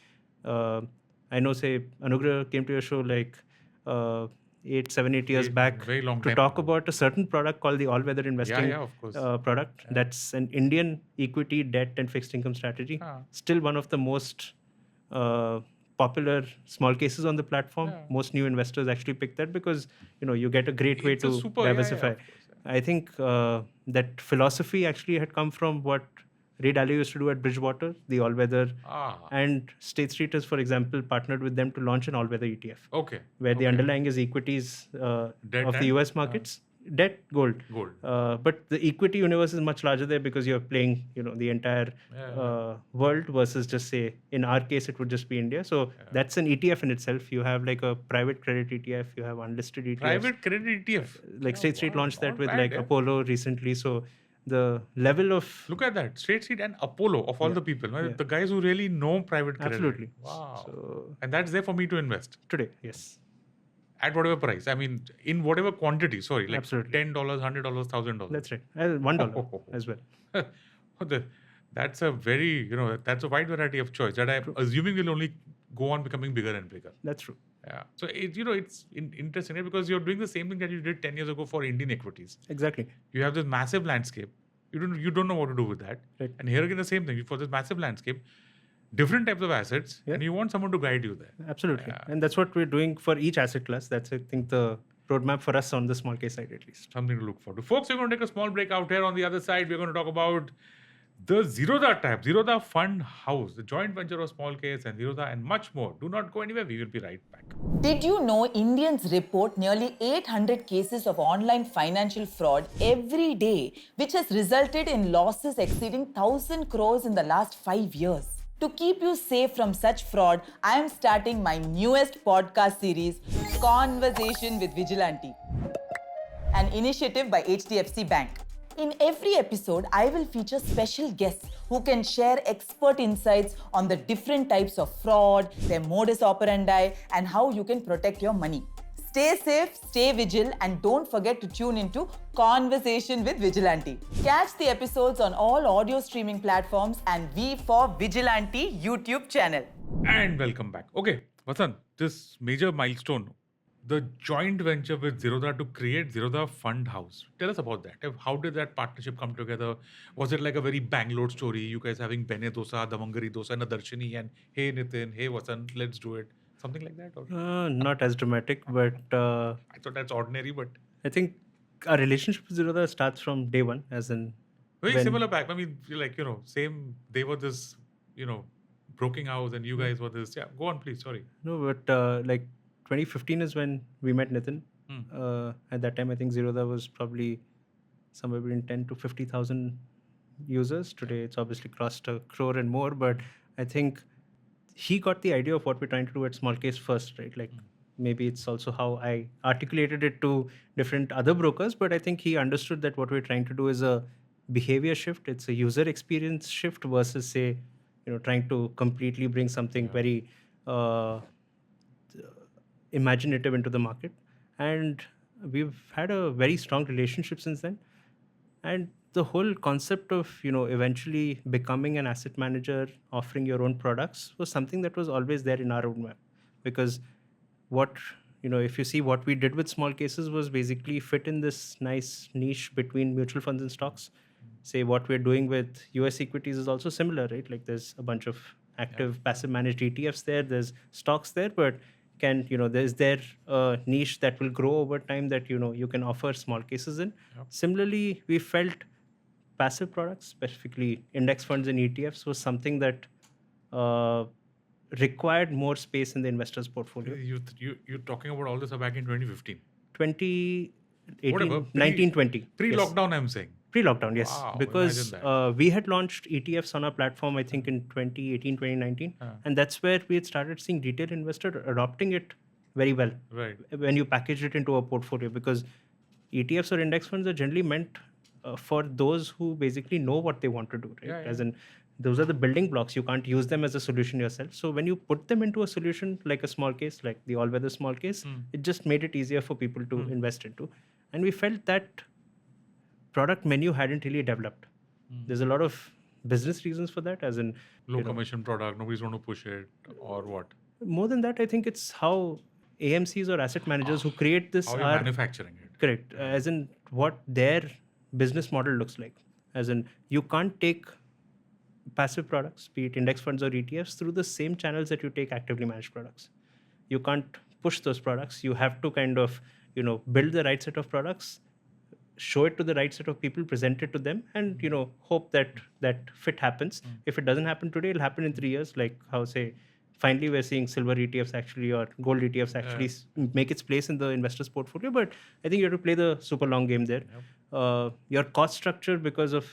I know, say, Anugrah came to your show like 7-8 years back to talk about a certain product called the all-weather investing product. That's an Indian equity, debt, and fixed income strategy. Still one of the most popular small cases on the platform. Most new investors actually pick that because you get a great way to diversify. I think that philosophy actually had come from what Ray Dalio used to do at Bridgewater, the all-weather, and State Street has, for example, partnered with them to launch an all-weather ETF. Where the underlying is equities of the US markets, debt, gold. But the equity universe is much larger there because you're playing, the entire world versus just, say, in our case, it would just be India. So that's an ETF in itself. You have like a private credit ETF, you have unlisted ETFs. Private credit ETF? Like State Street launched that with Apollo recently. So the level of... Look at that. State Street and Apollo, of all the people. The guys who really know private credit. Absolutely. Wow. And that's there for me to invest? Today, yes. At whatever price. I mean, in whatever quantity. Sorry, like Absolutely. $10, $100, $1,000. That's right. $1 as well. That's a very, that's a wide variety of choice that I'm assuming will only go on becoming bigger and bigger. That's true. Yeah. So, it's interesting because you're doing the same thing that you did 10 years ago for Indian equities. Exactly. You have this massive landscape. You don't know what to do with that. Right. And here again, the same thing. For this massive landscape, different types of assets, and you want someone to guide you there. Absolutely. Yeah. And that's what we're doing for each asset class. That's, I think, the roadmap for us on the small case side, at least. Something to look forward to. Folks, we're going to take a small break out here. On the other side, we're going to talk about the Zerodha tab, Zerodha Fund House, the joint venture of Smallcase and Zerodha, and much more. Do not go anywhere. We will be right back. Did you know Indians report nearly 800 cases of online financial fraud every day, which has resulted in losses exceeding 1,000 crores in the last 5 years? To keep you safe from such fraud, I am starting my newest podcast series, Conversation with Vigilante, an initiative by HDFC Bank. In every episode, I will feature special guests who can share expert insights on the different types of fraud, their modus operandi, and how you can protect your money. Stay safe, stay vigilant, and don't forget to tune into Conversation with Vigilante. Catch the episodes on all audio streaming platforms and V for Vigilante YouTube channel. And welcome back. Okay, Vasanth, this major milestone, the joint venture with Zerodha to create Zerodha Fund House. Tell us about that. How did that partnership come together? Was it like a very Bangalore story? You guys having Bene Dosa, Damangari Dosa, and a Darshini, and hey Nitin, hey Vasanth, let's do it. Something like that? Or? Not as dramatic, but... I thought that's ordinary, but... I think our relationship with Zerodha starts from day one, as in... Very similar back. I mean, same... They were this, broking house, and you guys were this... Yeah, go on, please. Sorry. No, but 2015 is when we met Nitin. At that time, I think Zerodha was probably somewhere between 10 to 50,000 users. Today, it's obviously crossed a crore and more, but I think he got the idea of what we're trying to do at Smallcase first, right? Maybe it's also how I articulated it to different other brokers, but I think he understood that what we're trying to do is a behavior shift. It's a user experience shift versus, say, trying to completely bring something very imaginative into the market. And we've had a very strong relationship since then. And the whole concept of eventually becoming an asset manager, offering your own products, was something that was always there in our roadmap. Because what if you see what we did with small cases was basically fit in this nice niche between mutual funds and stocks. Say what we're doing with US equities is also similar, right? Like there's a bunch of active passive managed ETFs there, there's stocks there, but there's there a niche that will grow over time that you can offer small cases in. Similarly, we felt passive products, specifically index funds and ETFs, was something that uh, required more space in the investor's portfolio. You're talking about all this back in 2015. 2018, Whatever. 19, 20. Pre-lockdown, I'm saying. Pre-lockdown, yes. Wow, Because imagine that. we had launched ETFs on our platform, I think, in 2018, 2019. And that's where we had started seeing retail investor adopting it very well. Right. When you package it into a portfolio. Because ETFs or index funds are generally meant for those who basically know what they want to do, right? As in, those are the building blocks. You can't use them as a solution yourself. So when you put them into a solution like a small case, like the all-weather small case, it just made it easier for people to invest into. And we felt that product menu hadn't really developed. There's a lot of business reasons for that, as in low commission product, nobody's going to push it, or what? More than that, I think it's how AMCs or asset managers who create this How you're are manufacturing it. correct, as in what their business model looks like. As in, you can't take passive products, be it index funds or ETFs, through the same channels that you take actively managed products. You can't push those products. You have to kind of build the right set of products, show it to the right set of people, present it to them, and hope that that fit happens. If it doesn't happen today, it'll happen in 3 years. Like how, say, finally we're seeing silver ETFs actually, or gold ETFs actually make its place in the investor's portfolio. But I think you have to play the super long game there. Your cost structure, because of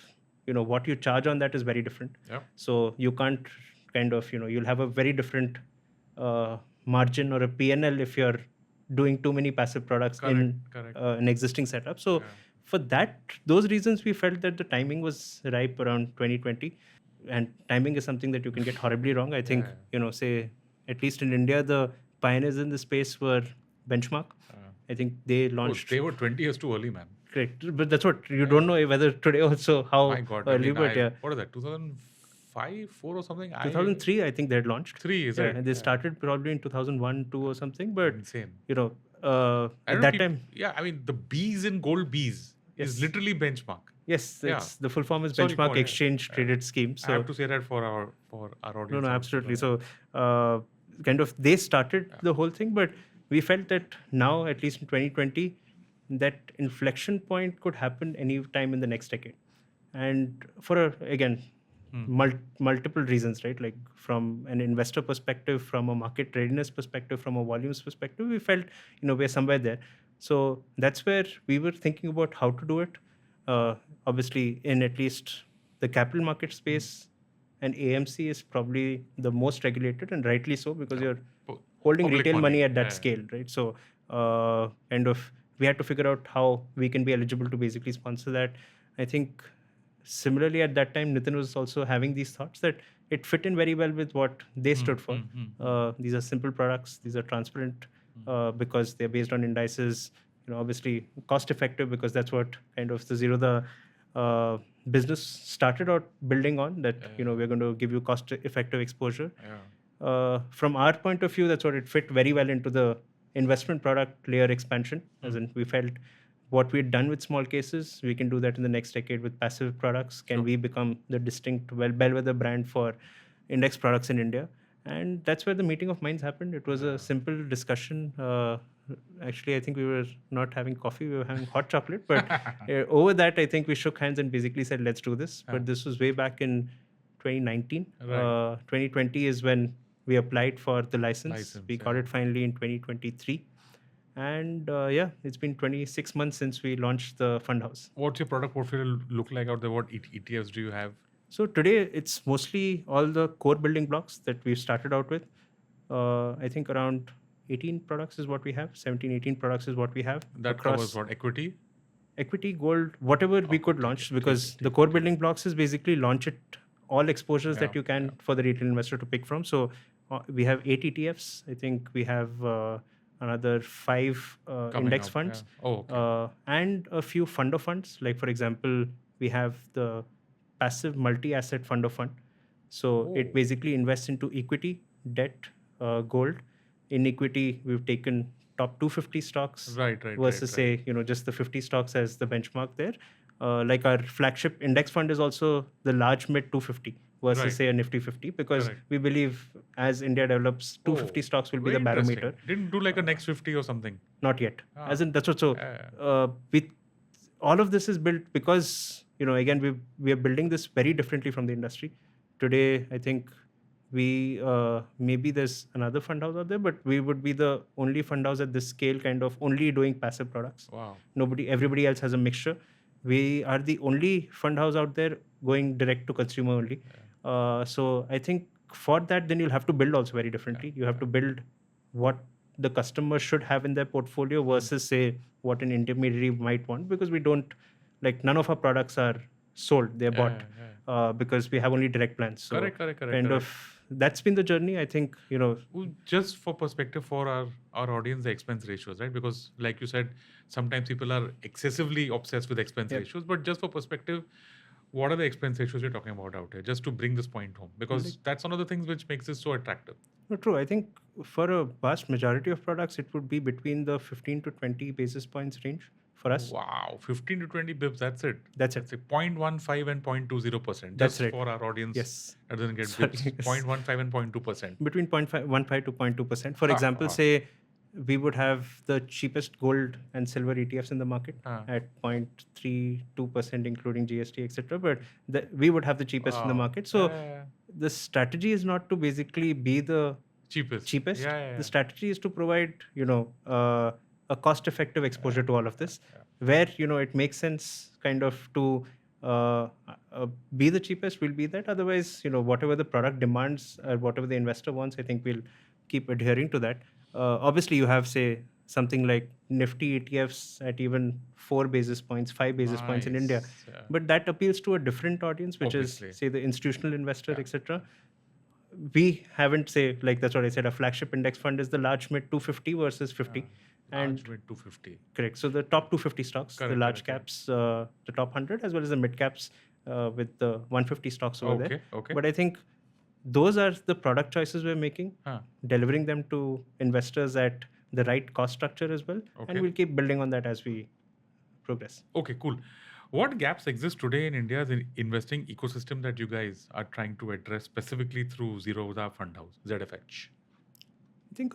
what you charge on that, is very different. So you can't kind of you'll have a very different margin or a PNL if you're doing too many passive products in an existing setup. So for those reasons, we felt that the timing was ripe around 2020. And timing is something that you can get horribly wrong. I think, say, at least in India, the pioneers in the space were Benchmark. I think they launched... they were 20 years too early, man. Correct. But that's what, you don't know whether today also how My God, early, but yeah. What is that, 2005, 4 or something? 2003, I think they had launched. 3, is it? And they started probably in 2001, 2 or something, but... Insane. At that time... Yeah, I mean, the B's in gold B's is literally Benchmark. Yes, the full form is Benchmark Exchange Traded Scheme. So I have to say that for our audience. No, absolutely. So kind of they started the whole thing, but we felt that now, at least in 2020, that inflection point could happen any time in the next decade. And for, again, multiple reasons, right? Like from an investor perspective, from a market readiness perspective, from a volumes perspective, we felt, we're somewhere there. So that's where we were thinking about how to do it. Obviously, in at least the capital market space, and AMC is probably the most regulated, and rightly so, because you're holding retail money at that scale, right? So kind of we had to figure out how we can be eligible to basically sponsor that. I think similarly at that time, Nitin was also having these thoughts that it fit in very well with what they stood for. These are simple products. These are transparent because they're based on indices. Obviously cost effective, because that's what kind of the Zerodha business started out building on, that we're going to give you cost effective exposure. From our point of view, that's what it fit very well into the investment product layer expansion. As in, we felt what we had done with small cases, we can do that in the next decade with passive products. Can we become the distinct bellwether brand for index products in India? And that's where the meeting of minds happened. It was a simple discussion. Actually, I think we were not having coffee, we were having hot chocolate. But over that, I think we shook hands and basically said, let's do this. But this was way back in 2019. 2020 is when we applied for the license. We got it finally in 2023. And it's been 26 months since we launched the fund house. What's your product portfolio look like out there? What ETFs do you have? So today, it's mostly all the core building blocks that we've started out with. I think around 18 products is what we have. 17, 18 products is what we have. That covers what? Equity? Equity, gold, whatever we could launch, because the core building blocks is basically launch it, all exposures that you can for the retail investor to pick from. So we have 8 ETFs. I think we have another 5 index funds. And a few fund of funds. Like, for example, we have the passive multi-asset fund of fund. So it basically invests into equity, debt, gold. In equity, we've taken top 250 stocks Right. versus say, just the 50 stocks as the benchmark there. Like our flagship index fund is also the large mid 250 versus Right. say a Nifty 50, because Correct. we believe as India develops, 250 stocks will be the Very interesting. barometer. Didn't do like a next 50 or something. Not yet. Ah. As in, that's what. So with all of this is built because, again, we are building this very differently from the industry. Today, I think we maybe there's another fund house out there, but we would be the only fund house at this scale, kind of only doing passive products. Wow. Everybody else has a mixture. We are the only fund house out there going direct to consumer only. So I think for that, then you'll have to build also very differently. You have to build what the customer should have in their portfolio versus say what an intermediary might want, because we don't, like, none of our products are sold, they're bought because we have only direct plans. So Correct. kind of that's been the journey. I think, just for perspective for our audience, the expense ratios, right? Because like you said, sometimes people are excessively obsessed with expense ratios, but just for perspective, what are the expense ratios you're talking about out here? Just to bring this point home, because that's one of the things which makes it so attractive. No, true. I think for a vast majority of products, it would be between the 15 to 20 basis points range for us. Wow, 15 to 20 bips, that's it. That's it. It's like 0.15 and 0.20%. That's just right. for our audience Yes. that doesn't get Sorry, bips. yes. 0.15 and 0.2%. Between 0.15 to 0.2%. For example, say we would have the cheapest gold and silver ETFs in the market at 0.32%, including GST, etc. But we would have the cheapest in the market. So the strategy is not to basically be the cheapest. The strategy is to provide, a cost-effective exposure to all of this, where, it makes sense kind of to be the cheapest, we'll be that. Otherwise, whatever the product demands or whatever the investor wants, I think we'll keep adhering to that. Obviously, you have, say, something like Nifty ETFs at even 4 basis points, 5 basis points in India. But that appeals to a different audience, which is, say, the institutional investor, etc. We haven't, say, like that's what I said, a flagship index fund is the large mid 250 versus 50. And mid 250. Correct. So the top 250 stocks, the large caps, the top 100, as well as the mid caps with the 150 stocks over there. But I think those are the product choices we're making, delivering them to investors at the right cost structure as well. And we'll keep building on that as we progress. Okay, cool. What gaps exist today in India's investing ecosystem that you guys are trying to address specifically through Zerodha Fund House, ZFH? I think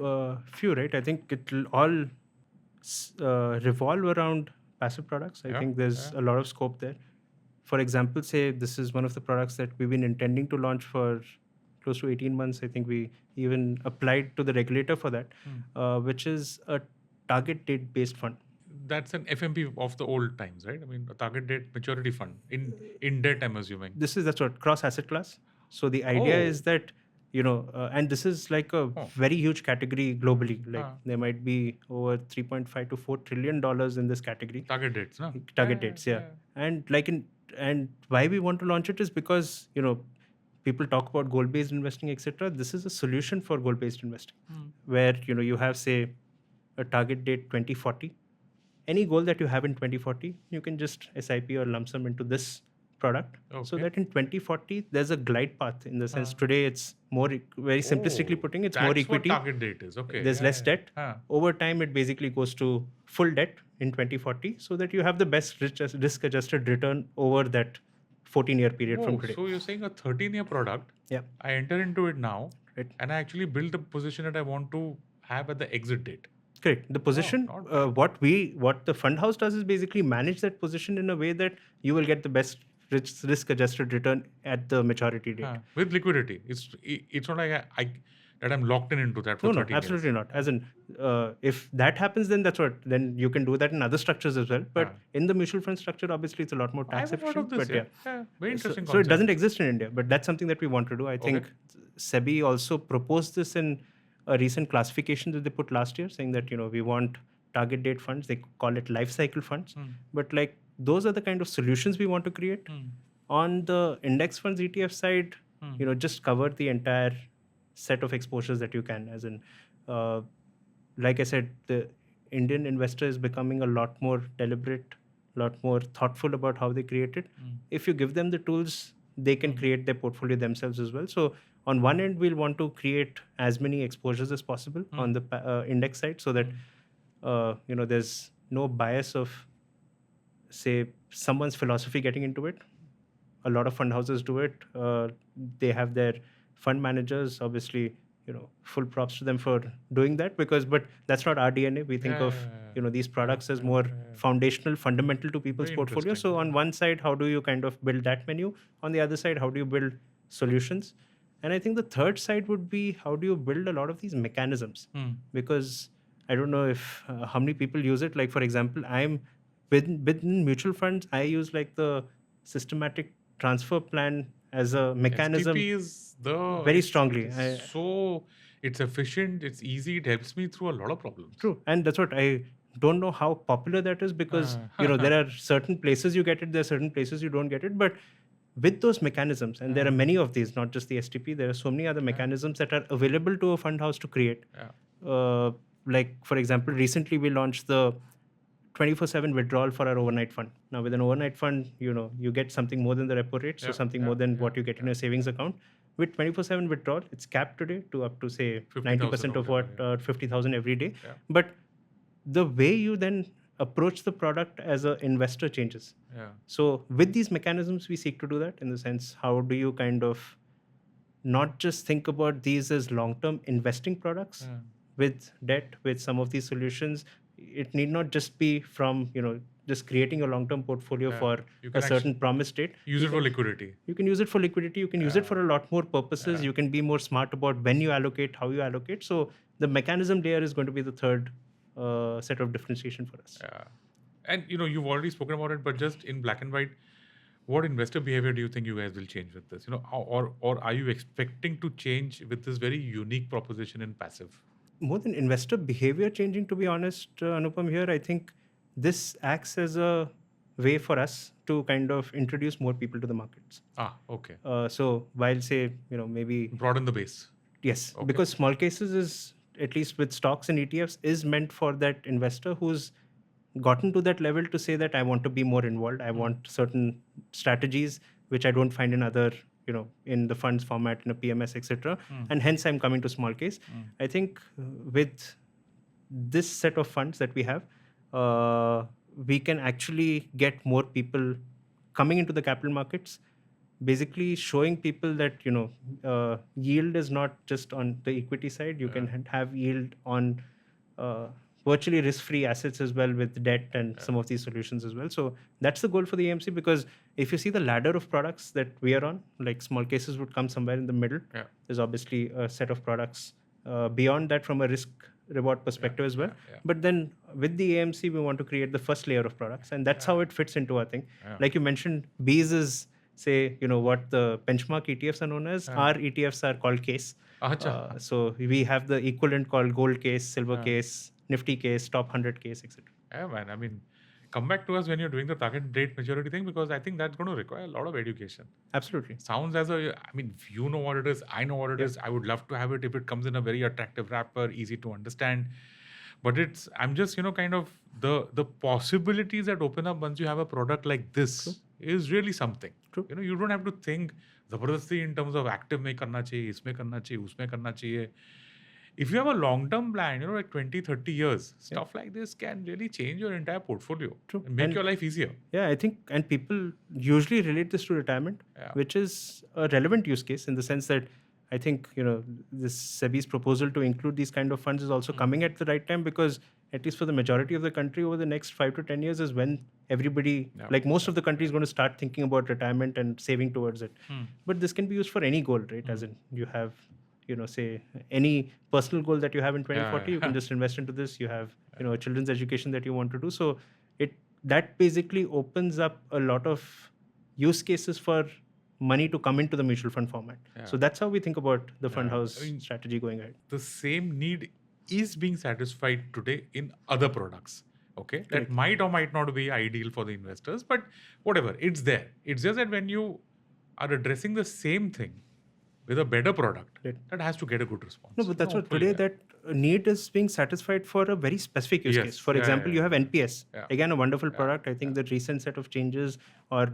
a few, right? I think it will all revolve around passive products. I think there's a lot of scope there. For example, say this is one of the products that we've been intending to launch for close to 18 months. I think we even applied to the regulator for that, which is a target date based fund. That's an FMP of the old times, right? I mean, a target date maturity fund in debt, I'm assuming. That's what, cross asset class. So the idea is that, and this is like a very huge category globally. Like there might be over 3.5 to 4 trillion dollars in this category. Target dates, no? Target dates, yeah. And why we want to launch it is because, people talk about goal-based investing, etc. This is a solution for goal-based investing, where, you have, say, a target date 2040. Any goal that you have in 2040, you can just SIP or lump sum into this product, so that in 2040 there's a glide path. In the sense, today it's more, very simplistically putting, it's more equity. What target date is. Okay. There's less debt. Over time, it basically goes to full debt in 2040, so that you have the best risk-adjusted return over that 14-year period from today. So you're saying a 13-year product. Yeah. I enter into it now, and I actually build the position that I want to have at the exit date. Correct. The position, what the fund house does is basically manage that position in a way that you will get the best risk-adjusted return at the maturity date. With liquidity. It's not like that I'm locked into that for 13 years. Absolutely not. As in, if that happens, then then you can do that in other structures as well. But in the mutual fund structure, obviously, it's a lot more tax efficient. Very interesting. So it doesn't exist in India, but that's something that we want to do. I think SEBI also proposed this in a recent classification that they put last year, saying that, we want target date funds. They call it life cycle funds. But like, those are the kind of solutions we want to create. On the index funds ETF side, just cover the entire set of exposures that you can. As in, like I said, the Indian investor is becoming a lot more deliberate, a lot more thoughtful about how they create it. If you give them the tools, they can create their portfolio themselves as well. So on one end, we'll want to create as many exposures as possible on the index side, so that there's no bias of, say, someone's philosophy getting into it. A lot of fund houses do it. They have their fund managers, obviously, full props to them for doing that, but that's not our DNA. We think of these products as more foundational, fundamental to people's Very portfolio. interesting, So on one side, how do you kind of build that menu? On the other side, how do you build solutions? And I think the third side would be, how do you build a lot of these mechanisms? Because I don't know if how many people use it. Like, for example, I'm within mutual funds, I use like the systematic transfer plan as a mechanism. STP is very strongly. It's efficient, it's easy, it helps me through a lot of problems. True. And that's what I don't know how popular that is, because there are certain places you get it, there are certain places you don't get it. But with those mechanisms, and there are many of these, not just the STP, there are so many other mechanisms that are available to a fund house to create. Like, for example, recently we launched the 24/7 withdrawal for our overnight fund. Now, with an overnight fund, you get something more than the repo rate, so something more than what you get in a savings account. With 24/7 withdrawal, it's capped today to up to, say, 90% of what 50,000 every day. But the way you then approach the product as an investor changes. So with these mechanisms, we seek to do that, in the sense, how do you kind of not just think about these as long-term investing products with debt, with some of these solutions. It need not just be from, just creating a long-term portfolio for a certain promised date. Use it for liquidity. You can use it for liquidity. You can use it for a lot more purposes. You can be more smart about when you allocate, how you allocate. So the mechanism layer is going to be the third set of differentiation for us. And, you've already spoken about it, but just in black and white, what investor behavior do you think you guys will change with this? Or are you expecting to change with this very unique proposition in passive? More than investor behavior changing, to be honest, Anupam, here, I think this acts as a way for us to kind of introduce more people to the markets. Okay. So while, say, maybe broaden the base. Yes, because small cases is, at least with stocks and ETFs, is meant for that investor who's gotten to that level to say that I want to be more involved. I want certain strategies which I don't find in other, in the funds format, in a PMS, etc. And hence I'm coming to small case. I think with this set of funds that we have, we can actually get more people coming into the capital markets, basically showing people that, yield is not just on the equity side. You can have yield on virtually risk-free assets as well, with debt and some of these solutions as well. So that's the goal for the AMC, because if you see the ladder of products that we are on, like small cases would come somewhere in the middle. There's obviously a set of products beyond that from a risk-reward perspective as well. But then with the AMC, we want to create the first layer of products, and that's how it fits into our thing. Like you mentioned, B's is, say, what the benchmark ETFs are known as. Our ETFs are called case. So we have the equivalent called gold case, silver case, Nifty case, top 100 case, etc. Yeah, man. I mean, come back to us when you're doing the target date maturity thing, because I think that's going to require a lot of education. Absolutely. Sounds as a, you know what it is, I know what it is. I would love to have it if it comes in a very attractive wrapper, easy to understand. But I'm just, kind of the possibilities that open up once you have a product like this is really something. True. You don't have to think zabardasti in terms of active mein karna chahiye, isme karna chahiye, usme karna chahiye. If you have a long-term plan, like 20, 30 years, stuff like this can really change your entire portfolio. True. And make your life easier. Yeah, I think, and people usually relate this to retirement, which is a relevant use case, in the sense that I think, this SEBI's proposal to include these kind of funds is also coming at the right time, because at least for the majority of the country, over the next 5 to 10 years is when everybody, like most of the country, is going to start thinking about retirement and saving towards it. But this can be used for any goal, right? As in, you have, say, any personal goal that you have in 2040, you can just invest into this. You have, children's education that you want to do. So that basically opens up a lot of use cases for money to come into the mutual fund format. So that's how we think about the fund house strategy going ahead. The same need is being satisfied today in other products. Okay, that might or might not be ideal for the investors, but whatever, it's there. It's just that when you are addressing the same thing with a better product, Right. that has to get a good response. No, but that's what hopefully, today that need is being satisfied for a very specific use Yes. case. For Yeah, example, yeah, you have yeah. NPS. Yeah. Again, a wonderful Yeah, product. I think the recent set of changes or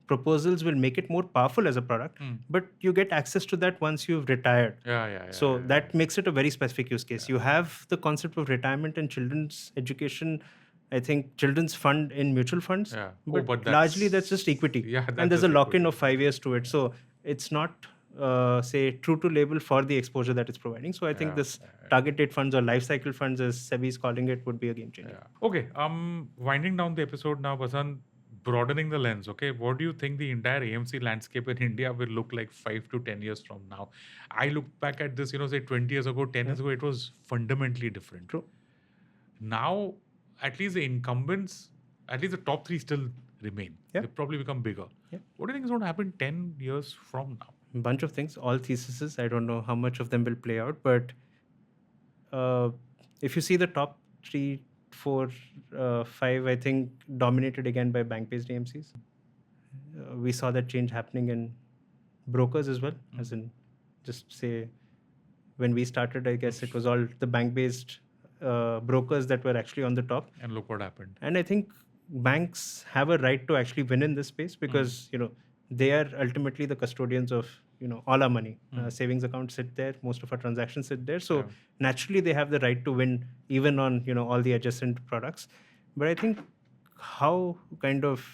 proposals will make it more powerful as a product. But you get access to that once you've retired. Yeah. So that makes it a very specific use case. You have the concept of retirement and children's education. I think children's fund in mutual funds. Yeah. But largely that's just equity. Yeah, and that's there's a just lock-in equity. of 5 years to it. So it's not say true to label for the exposure that it's providing. So I think this target date funds or life cycle funds, as SEBI is calling it, would be a game changer. Yeah. Okay. Winding down the episode now, Vasanth, broadening the lens. Okay, what do you think the entire AMC landscape in India will look like 5 to 10 years from now? I look back at this, say 20 years ago, 10 years ago, it was fundamentally different. True. Now, at least the incumbents, at least the top three still remain. Yeah. They probably become bigger. Yeah. What do you think is going to happen 10 years from now? Bunch of things, all theses. I don't know how much of them will play out, but if you see the top 3, 4, 5, I think dominated again by bank-based AMCs. We saw that change happening in brokers as well, as in just say when we started, I guess it was all the bank-based brokers that were actually on the top. And look what happened. And I think banks have a right to actually win in this space because they are ultimately the custodians of all our money. Savings accounts sit there, most of our transactions sit there, so naturally they have the right to win even on all the adjacent products. But I think how kind of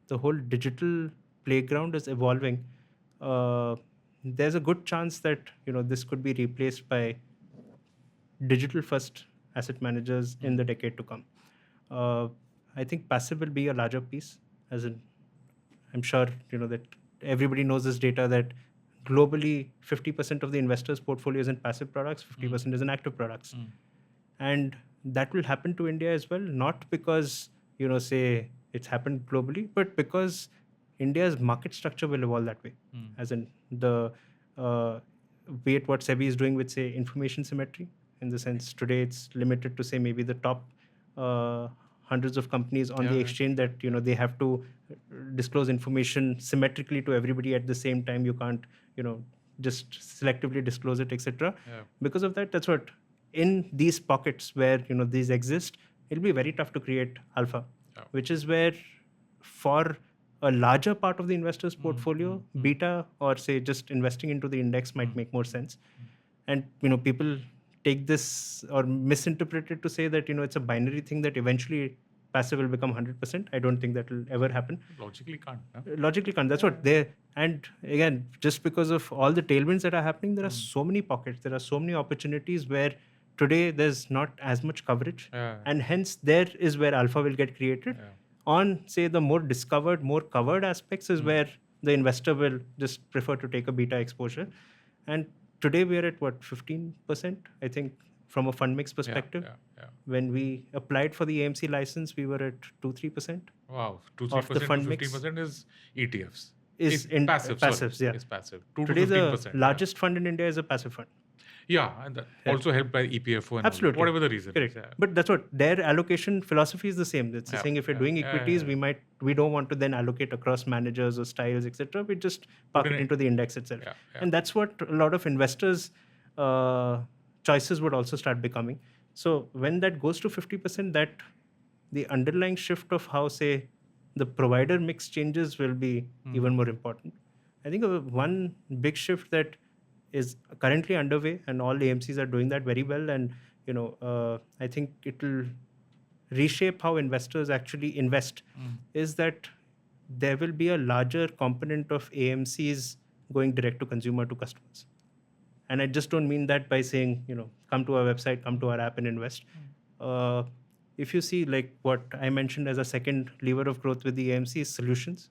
the whole digital playground is evolving, there's a good chance that this could be replaced by digital first asset managers in the decade to come. I think passive will be a larger piece, as in I'm sure that everybody knows this data that globally 50% of the investors' portfolio is in passive products, 50% is in active products. And that will happen to India as well, not because, say it's happened globally, but because India's market structure will evolve that way. As in the, be it what SEBI is doing with, say, information symmetry, in the sense today it's limited to, say, maybe the top hundreds of companies on the exchange that they have to disclose information symmetrically to everybody at the same time. You can't just selectively disclose it, etc. Because of that, that's what in these pockets where these exist, it'll be very tough to create alpha, which is where for a larger part of the investor's portfolio, beta or say just investing into the index might make more sense. And people take this or misinterpret it to say that it's a binary thing that eventually passive will become 100%. I don't think that will ever happen. Logically can't. No? Logically can't. That's what they. And again, just because of all the tailwinds that are happening, there are so many pockets. There are so many opportunities where today there's not as much coverage, and hence there is where alpha will get created. On say the more discovered, more covered aspects is where the investor will just prefer to take a beta exposure. And today we are at what, 15%, I think, from a fund mix perspective. When we applied for the AMC license, we were at 2-3%. Wow, 2-3% of the fund to mix 15% is ETFs. Is in passive. Passives, It's passive. 2 Today to 15%. the largest fund in India is a passive fund. Yeah, and that also helped by EPFO and Absolutely. whatever the reason. Correct. Is, But that's what their allocation philosophy is the same. It's saying if you're doing equities, we don't want to then allocate across managers or styles, etc. We just park it into the index itself. And that's what a lot of investors' choices would also start becoming. So when that goes to 50%, that the underlying shift of how, say, the provider mix changes will be even more important. I think one big shift that is currently underway, and all AMCs are doing that very well, and I think it will reshape how investors actually invest, is that there will be a larger component of AMCs going direct to consumer, to customers. And I just don't mean that by saying, come to our website, come to our app and invest. If you see like what I mentioned as a second lever of growth with the AMC is solutions.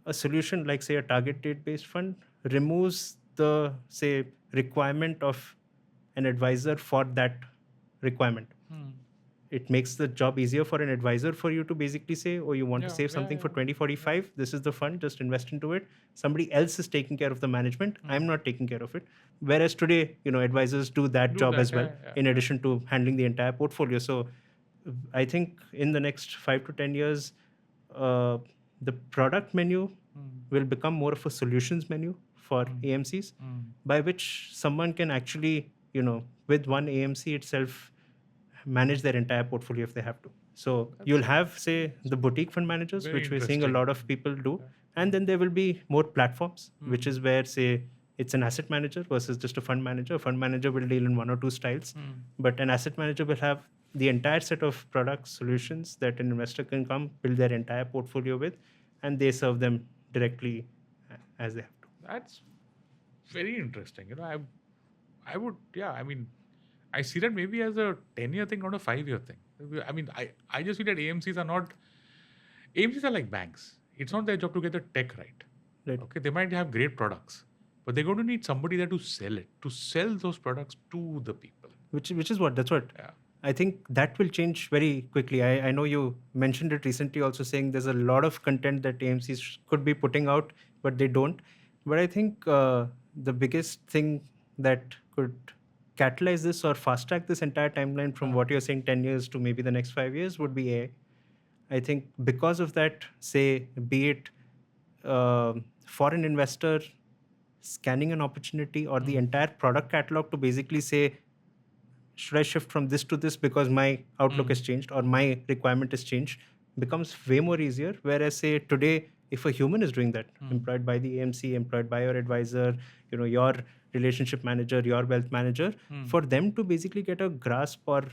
A solution like, say, a target date-based fund removes the, say, requirement of an advisor for that requirement. It makes the job easier for an advisor for you to basically say, oh, you want to save something for 2045, this is the fund, just invest into it. Somebody else is taking care of the management. I'm not taking care of it. Whereas today, advisors do that job as well, in addition to handling the entire portfolio. So I think in the next 5 to 10 years, the product menu will become more of a solutions menu for AMCs, by which someone can actually, with one AMC itself, manage their entire portfolio if they have to. So you'll have, say, the boutique fund managers, Very which we're seeing a interesting. lot of people do. And then there will be more platforms, which is where, say, it's an asset manager versus just a fund manager. A fund manager will deal in one or two styles, but an asset manager will have the entire set of products, solutions that an investor can come build their entire portfolio with, and they serve them directly as they have to. That's very interesting. I would, yeah, I mean, I see that maybe as a 10-year thing, not a 5-year thing. I mean, I just feel that AMCs are like banks. It's not their job to get the tech right. Right. Okay, they might have great products, but they're going to need somebody there to sell those products to the people. That's what. Yeah. I think that will change very quickly. I know you mentioned it recently also, saying there's a lot of content that AMCs could be putting out, but they don't. But I think the biggest thing that could catalyze this or fast track this entire timeline from what you're saying 10 years to maybe the next 5 years would be AI. I think because of that, say, be it for an investor scanning an opportunity or the entire product catalog to basically say, should I shift from this to this because my outlook has changed or my requirement has changed, becomes way more easier. Whereas, say, today, if a human is doing that, employed by the AMC, employed by your advisor, your relationship manager, your wealth manager, for them to basically get a grasp or,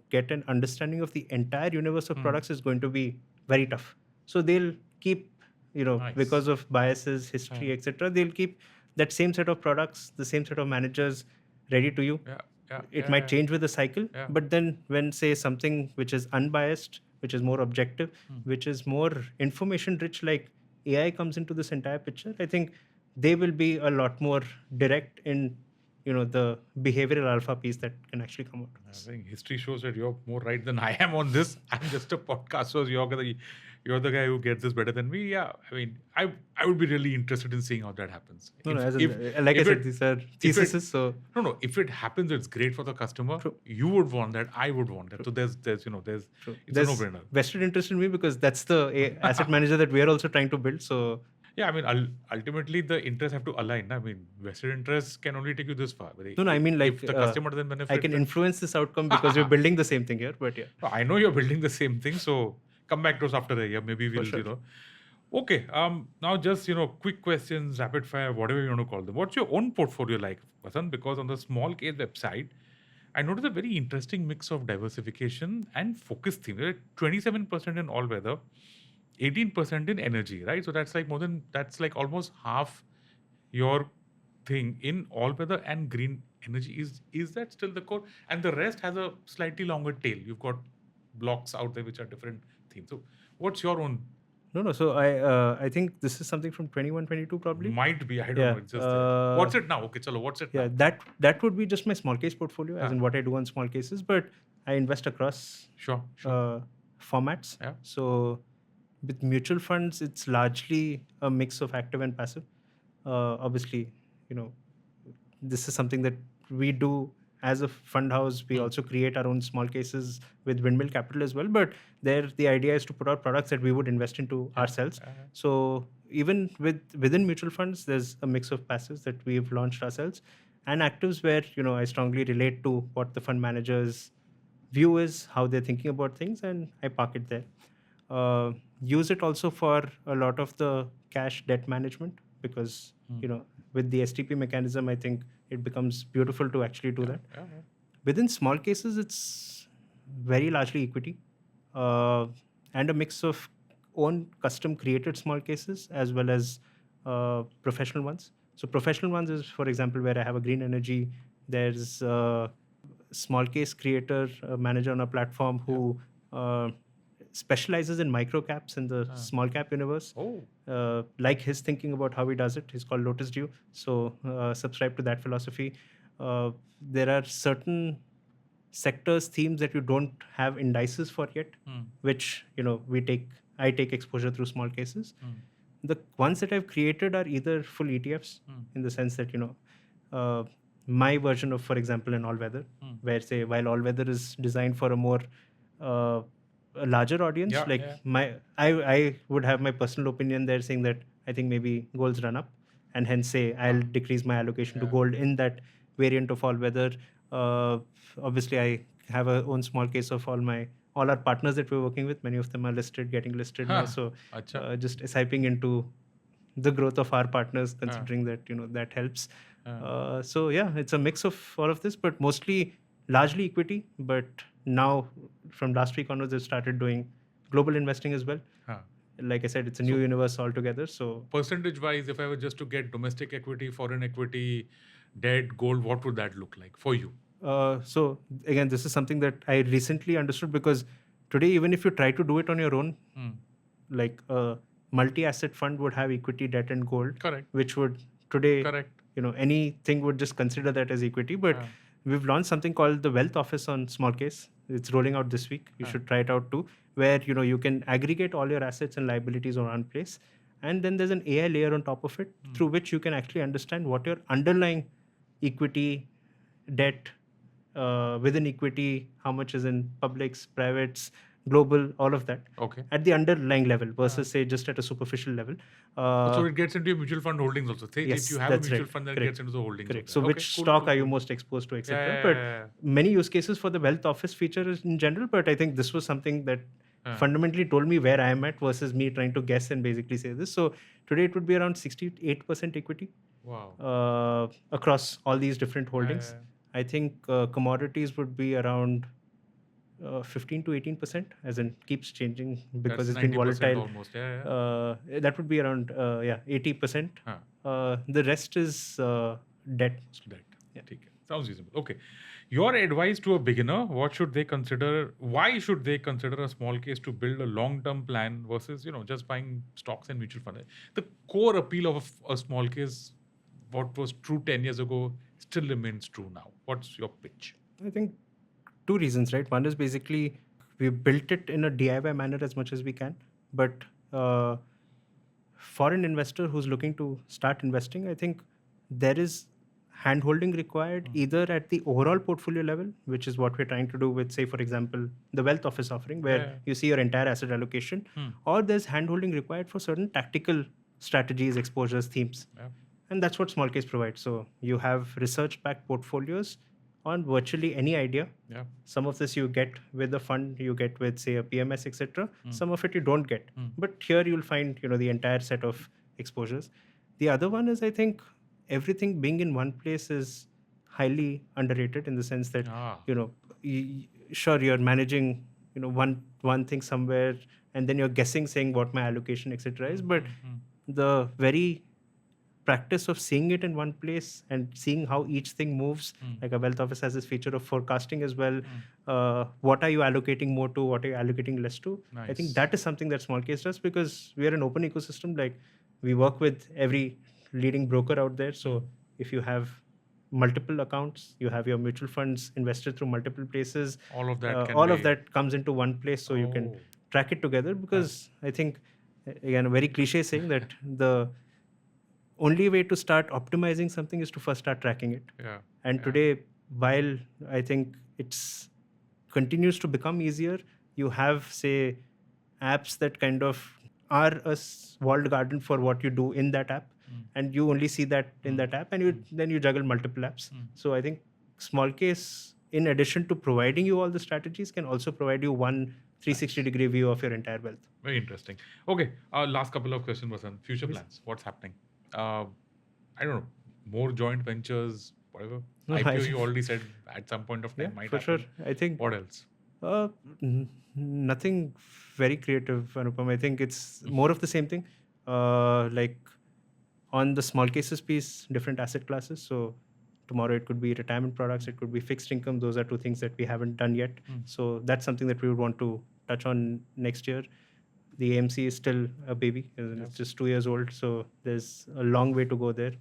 get an understanding of the entire universe of products is going to be very tough. So they'll keep, Nice. because of biases, history, etc., they'll keep that same set of products, the same set of managers ready to you. It might change with the cycle, but then when, say, something which is unbiased, which is more objective, which is more information rich, like AI comes into this entire picture, I think they will be a lot more direct in, the behavioral alpha piece that can actually come out of I this. think history shows that you're more right than I am on this. I'm just a podcast, so you're the guy who gets this better than me. Yeah, I mean, I would be really interested in seeing how that happens. No, If- like I if said, it- these are if it- theses. So No, if it happens, it's great for the customer. True. You would want that. I would want that. So there's it's True. a There's no-brainer. vested interest in me because that's the asset manager that we are also trying to build. So Yeah, I mean, ultimately the interests have to align. I mean, vested interests can only take you this far. But no, I mean, like, if the customer doesn't benefit, I can then- influence this outcome because we're building the same thing here. But yeah. No, I know you're building the same thing, so come back to us after a year. Maybe we'll, sure. Okay. Now just quick questions, rapid fire, whatever you want to call them. What's your own portfolio like, Vasanth? Because on the small case website, I noticed a very interesting mix of diversification and focus theme. 27% in all weather, 18% in energy, right? So that's like almost half your thing in all weather and green energy. Is that still the core? And the rest has a slightly longer tail. You've got blocks out there which are different themes. So what's your own? No. So I think this is something from 21, 22 probably. Might be, I don't Yeah, know. It's just what's it now? Okay, chalo, what's it Yeah, now? that would be just my small case portfolio, as in what I do on small cases. But I invest across Sure. formats. Yeah. So with mutual funds, it's largely a mix of active and passive. Obviously, this is something that we do as a fund house. We also create our own small cases with windmill capital as well. But there, the idea is to put out products that we would invest into ourselves. So even within mutual funds, there's a mix of passives that we've launched ourselves, and actives where I strongly relate to what the fund managers' view is, how they're thinking about things, and I park it there. Use it also for a lot of the cash debt management because with the STP mechanism, I think it becomes beautiful to actually do that. Within small cases, it's very largely equity and a mix of own custom created small cases as well as professional ones. So professional ones is, for example, where I have a green energy. There's a small case creator, a manager on a platform who specializes in micro caps in the small cap universe. Like his thinking about how he does it. He's called Lotus Dew. So subscribe to that philosophy. There are certain sectors, themes that you don't have indices for yet, which I take exposure through small cases. The ones that I've created are either full ETFs in the sense that my version of, for example, an all weather, where say while all weather is designed for a more a larger audience, I would have my personal opinion there saying that I think maybe gold's run up, and hence say I'll decrease my allocation to gold in that variant of all weather. Obviously, I have a own small case of all our partners that we're working with. Many of them are listed, getting listed now. So just SIPing into the growth of our partners, considering that that helps. So yeah, it's a mix of all of this, but largely equity. But now from last week onwards, they've started doing global investing as well. Like I said, it's a new universe altogether. So percentage wise, if I were just to get domestic equity, foreign equity, debt, gold, what would that look like for you? So again, this is something that I recently understood, because today, even if you try to do it on your own, like a multi-asset fund would have equity, debt, and gold. Correct. Which would today, Correct. anything would just consider that as equity. But we've launched something called the Wealth Office on Smallcase. It's rolling out this week. You should try it out too, where you can aggregate all your assets and liabilities on one place, and then there's an AI layer on top of it, through which you can actually understand what your underlying equity, debt, within equity, how much is in publics, privates, global, all of that. Okay. At the underlying level versus say just at a superficial level. So it gets into your mutual fund holdings also. Say Yes, if you have a that's mutual right. fund, then it Correct. gets into the holdings. Correct. of So that. which Okay, stock cool, are you cool. most exposed to, etc. Yeah. But many use cases for the Wealth Office feature is in general. But I think this was something that fundamentally told me where I am at versus me trying to guess and basically say this. So today it would be around 68% equity. Wow. Across all these different holdings. I think commodities would be around 15 to 18%, as in keeps changing because That's it's been 90% volatile. almost. Yeah. That would be around 80%. The rest is debt. Debt. Yeah. Sounds reasonable. Okay. Your advice to a beginner: what should they consider? Why should they consider a small case to build a long-term plan versus just buying stocks and mutual funds? The core appeal of a small case, what was true 10 years ago, still remains true now. What's your pitch? I think two reasons, right? One is basically we built it in a DIY manner as much as we can, but for an investor who's looking to start investing, I think there is hand-holding required either at the overall portfolio level, which is what we're trying to do with, say, for example, the Wealth Office offering, where you see your entire asset allocation, or there's hand-holding required for certain tactical strategies, exposures, themes. And that's what small case provides. So you have research-backed portfolios on virtually any idea. Some of this you get with the fund, you get with, say, a PMS, etc. Some of it you don't get. But here you'll find, the entire set of exposures. The other one is, I think, everything being in one place is highly underrated, in the sense that, sure, you're managing, one thing somewhere, and then you're guessing, saying what my allocation, etc. is. But the very practice of seeing it in one place and seeing how each thing moves, like a Wealth Office has this feature of forecasting as well. What are you allocating more to? What are you allocating less to? Nice. I think that is something that small case does, because we are an open ecosystem. Like, we work with every leading broker out there. So if you have multiple accounts, you have your mutual funds invested through multiple places, all of that of that comes into one place, so you can track it together. Because I think, again, a very cliche saying that the only way to start optimizing something is to first start tracking it. And today, while I think it's continues to become easier, you have, say, apps that kind of are a walled garden for what you do in that app, and you only see that in that app, and then you juggle multiple apps. So I think small case, in addition to providing you all the strategies, can also provide you one 360-degree view of your entire wealth. Very interesting. Okay, last couple of questions, Vasanth. Future plans. What's happening? I don't know. More joint ventures, whatever. IPO, you already said at some point of time might for happen. sure. I think. What else? Nothing very creative, Anupam. I think it's more of the same thing. Like on the small cases piece, different asset classes. So tomorrow it could be retirement products, it could be fixed income. Those are two things that we haven't done yet. So that's something that we would want to touch on next year. The AMC is still a baby. It's just 2 years old. So there's a long way to go there.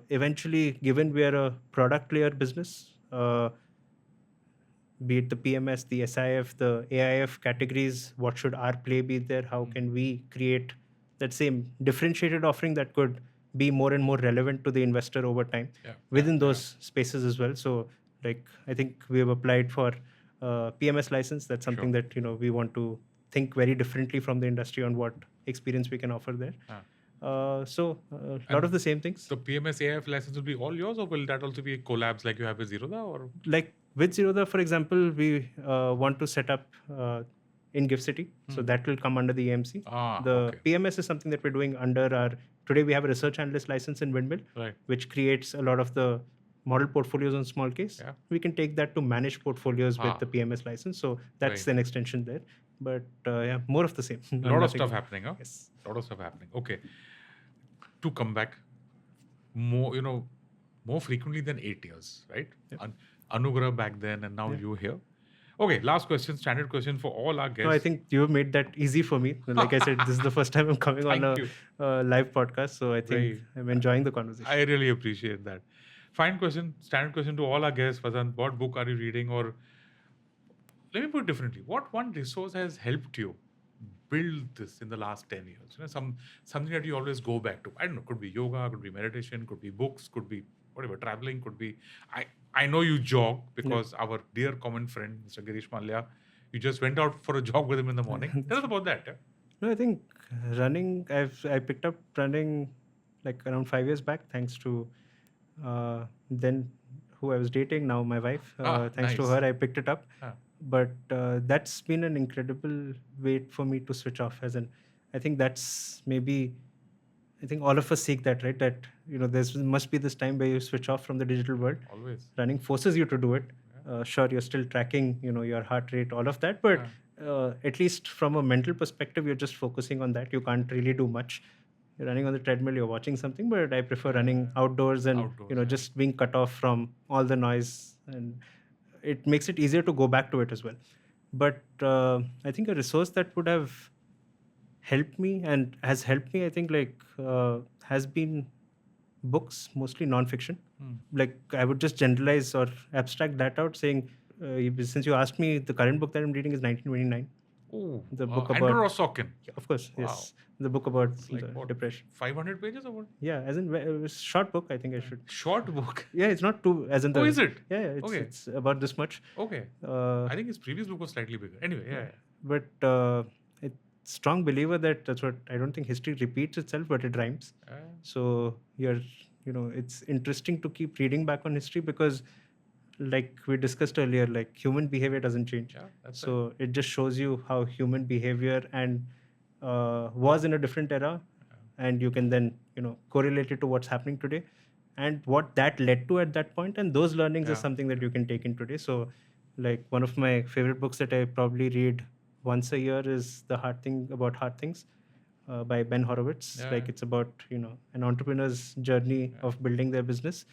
Eventually, given we are a product layer business, be it the PMS, the SIF, the AIF categories, what should our play be there? How can we create that same differentiated offering that could be more and more relevant to the investor over time within those spaces as well? So, like, I think we have applied for PMS license. That's something that we want to think very differently from the industry on what experience we can offer there. So a lot And of the same things. The PMS AIF license will be all yours, or will that also be collabs like you have with Zerodha? Or Like with Zerodha, for example, we want to set up in Gift City. So that will come under the AMC. The okay. PMS is something that we're doing under our, today we have a research analyst license in Windmill, Right. which creates a lot of the model portfolios on small case. Yeah. We can take that to manage portfolios with the PMS license. So that's Right. an extension there. But yeah, more of the same. A lot of stuff happening, huh? Yes. A lot of stuff happening. Okay. To come back more, more frequently than 8 years, right? Yeah. Anugrah back then, and now you here. Okay, last question, standard question for all our guests. No, I think you made that easy for me. Like I said, this is the first time I'm coming on a live podcast, so I think I'm enjoying the conversation. I really appreciate that. Fine question, standard question to all our guests. Vasanth, what book are you reading? Or let me put it differently. What one resource has helped you build this in the last 10 years? Something that you always go back to. I don't know, could be yoga, could be meditation, could be books, could be whatever, traveling, could be. I know you jog because our dear common friend, Mr. Girish Malya, you just went out for a jog with him in the morning. Tell us about that. Yeah? No, I think running, I picked up running like around 5 years back, thanks to then who I was dating, now my wife. Thanks to her, I picked it up. But that's been an incredible way for me to switch off. I think that's maybe, I think all of us seek that, right? That, there must be this time where you switch off from the digital world. Always. Running forces you to do it. Sure, you're still tracking, your heart rate, all of that. But at least from a mental perspective, you're just focusing on that. You can't really do much. You're running on the treadmill, you're watching something, but I prefer running outdoors and, just being cut off from all the noise, and it makes it easier to go back to it as well. But I think a resource that would have helped me and has helped me, I think, has been books, mostly non-fiction. Like I would just generalize or abstract that out, saying, since you asked me, the current book that I'm reading is 1929. Oh, the book about Andrew Ross-Sorkin. Of course, yes. The book about depression. 500 pages or what? Yeah, as in it was short book. I think I should. Short book. Yeah, it's not too as in the. Oh, is it? Yeah, it's about this much. Okay. I think his previous book was slightly bigger. Anyway, yeah. But strong believer that's what I don't think history repeats itself, but it rhymes. So it's interesting to keep reading back on history because, like we discussed earlier, like human behavior doesn't change. So it just shows you how human behavior and was in a different era, and you can then correlate it to what's happening today and what that led to at that point, and those learnings is something that you can take in today. So like one of my favorite books that I probably read once a year is The Hard Thing About Hard Things by Ben Horowitz. Like it's about an entrepreneur's journey of building their business,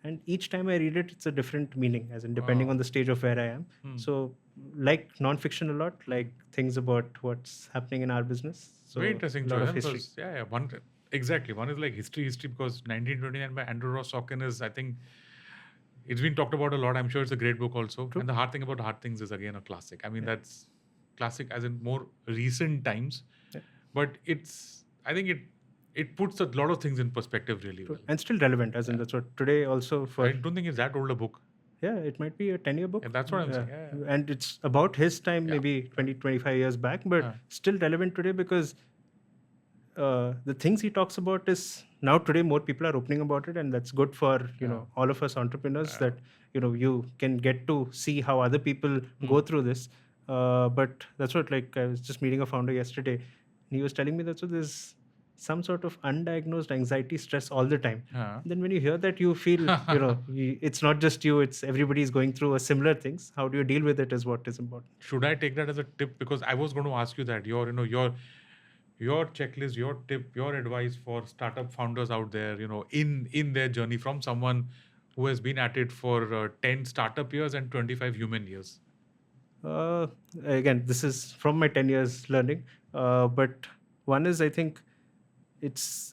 and each time I read it, it's a different meaning, as in depending on the stage of where I am. So like non-fiction a lot, like things about what's happening in our business. So very interesting a lot choice. of history. Exactly. One is like history because 1929 by Andrew Ross-Sorkin is, I think, it's been talked about a lot. I'm sure it's a great book also. True. And The Hard Thing About Hard Things is again a classic. I mean, that's classic as in more recent times. But I think it puts a lot of things in perspective really well. And still relevant, as in that's what today also for... I don't think it's that old a book. Yeah, it might be a 10-year book. Yeah, that's what I'm saying. Yeah. And it's about his time, maybe 20, 25 years back, but still relevant today because the things he talks about is now today more people are opening about it, and that's good for all of us entrepreneurs that you can get to see how other people go through this. But that's what, like, I was just meeting a founder yesterday, and he was telling me that there's some sort of undiagnosed anxiety, stress all the time. Then when you hear that, you feel, it's not just you, it's everybody's going through a similar things. How do you deal with it is what is important. Should I take that as a tip? Because I was going to ask you that your checklist, your tip, your advice for startup founders out there, in their journey from someone who has been at it for 10 startup years and 25 human years. Again, this is from my 10 years learning. But one is, I think,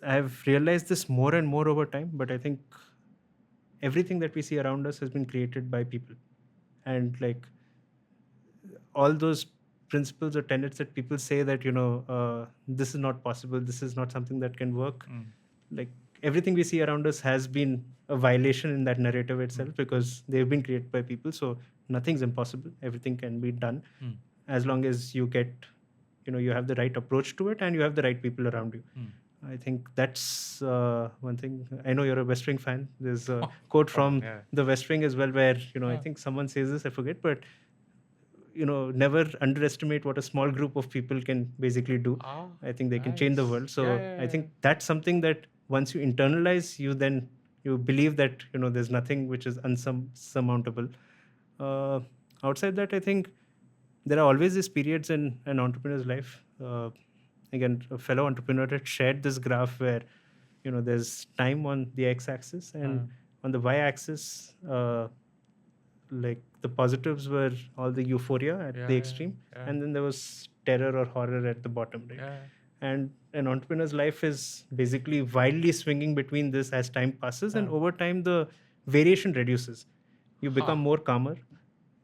I've realized this more and more over time, but I think everything that we see around us has been created by people. And like all those principles or tenets that people say that, this is not possible, this is not something that can work. Like everything we see around us has been a violation in that narrative itself because they've been created by people. So nothing's impossible. Everything can be done as long as you get, you have the right approach to it and you have the right people around you. I think that's one thing. I know you're a West Wing fan. There's a quote from yeah. the West Wing as well, where I Ah. think someone says this, I forget, but never underestimate what a small group of people can basically do. Ah, I think they can change the nice. world. So Yeah, I think that's something that once you internalize, you believe that there's nothing which is unsurmountable. Uh, Outside that, I think there are always these periods in an entrepreneur's life. Again, a fellow entrepreneur had shared this graph where there's time on the x-axis and on the y-axis, like the positives were all the euphoria at Yeah, the yeah, extreme, yeah. and then there was terror or horror at the bottom, right? Yeah. And an entrepreneur's life is basically wildly swinging between this as time passes, and over time the variation reduces. You become more calmer.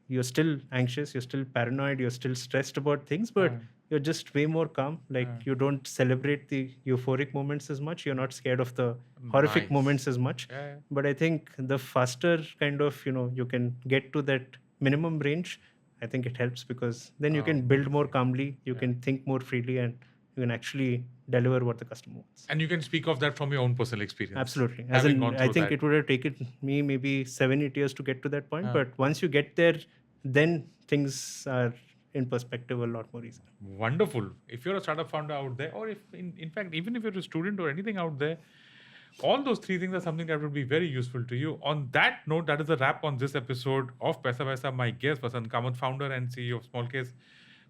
You're still anxious, you're still paranoid, you're still stressed about things, but you're just way more calm. Like you don't celebrate the euphoric moments as much. You're not scared of the horrific Nice. moments as much. Yeah. But I think the faster kind of, you can get to that minimum range, I think it helps because then you can build more calmly, you can think more freely, and you can actually deliver what the customer wants. And you can speak of that from your own personal experience. Absolutely. As Having in, gone I through think that. it would have taken me maybe 7-8 years to get to that point. But once you get there, then things are in perspective a lot more easy. Wonderful. If you're a startup founder out there, or if in fact, even if you're a student or anything out there, all those three things are something that would be very useful to you. On that note, that is a wrap on this episode of Paisa Vaisa. My guest, Vasanth Kamath, founder and CEO of Smallcase.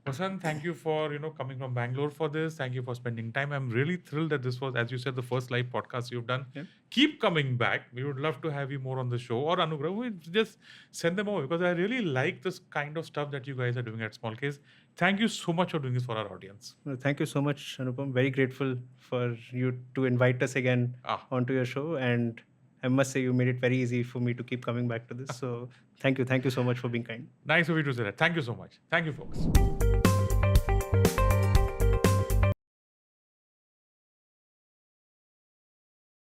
Vasanth, thank you for coming from Bangalore for this. Thank you for spending time. I'm really thrilled that this was, as you said, the first live podcast you've done. Yeah. Keep coming back. We would love to have you more on the show. Or Anugrah, we just send them over because I really like this kind of stuff that you guys are doing at Smallcase. Thank you so much for doing this for our audience. Well, thank you so much, Anupam. Very grateful for you to invite us again onto your show. And I must say, you made it very easy for me to keep coming back to this. So thank you. Thank you so much for being kind. Nice of you to say that. Thank you so much. Thank you, folks.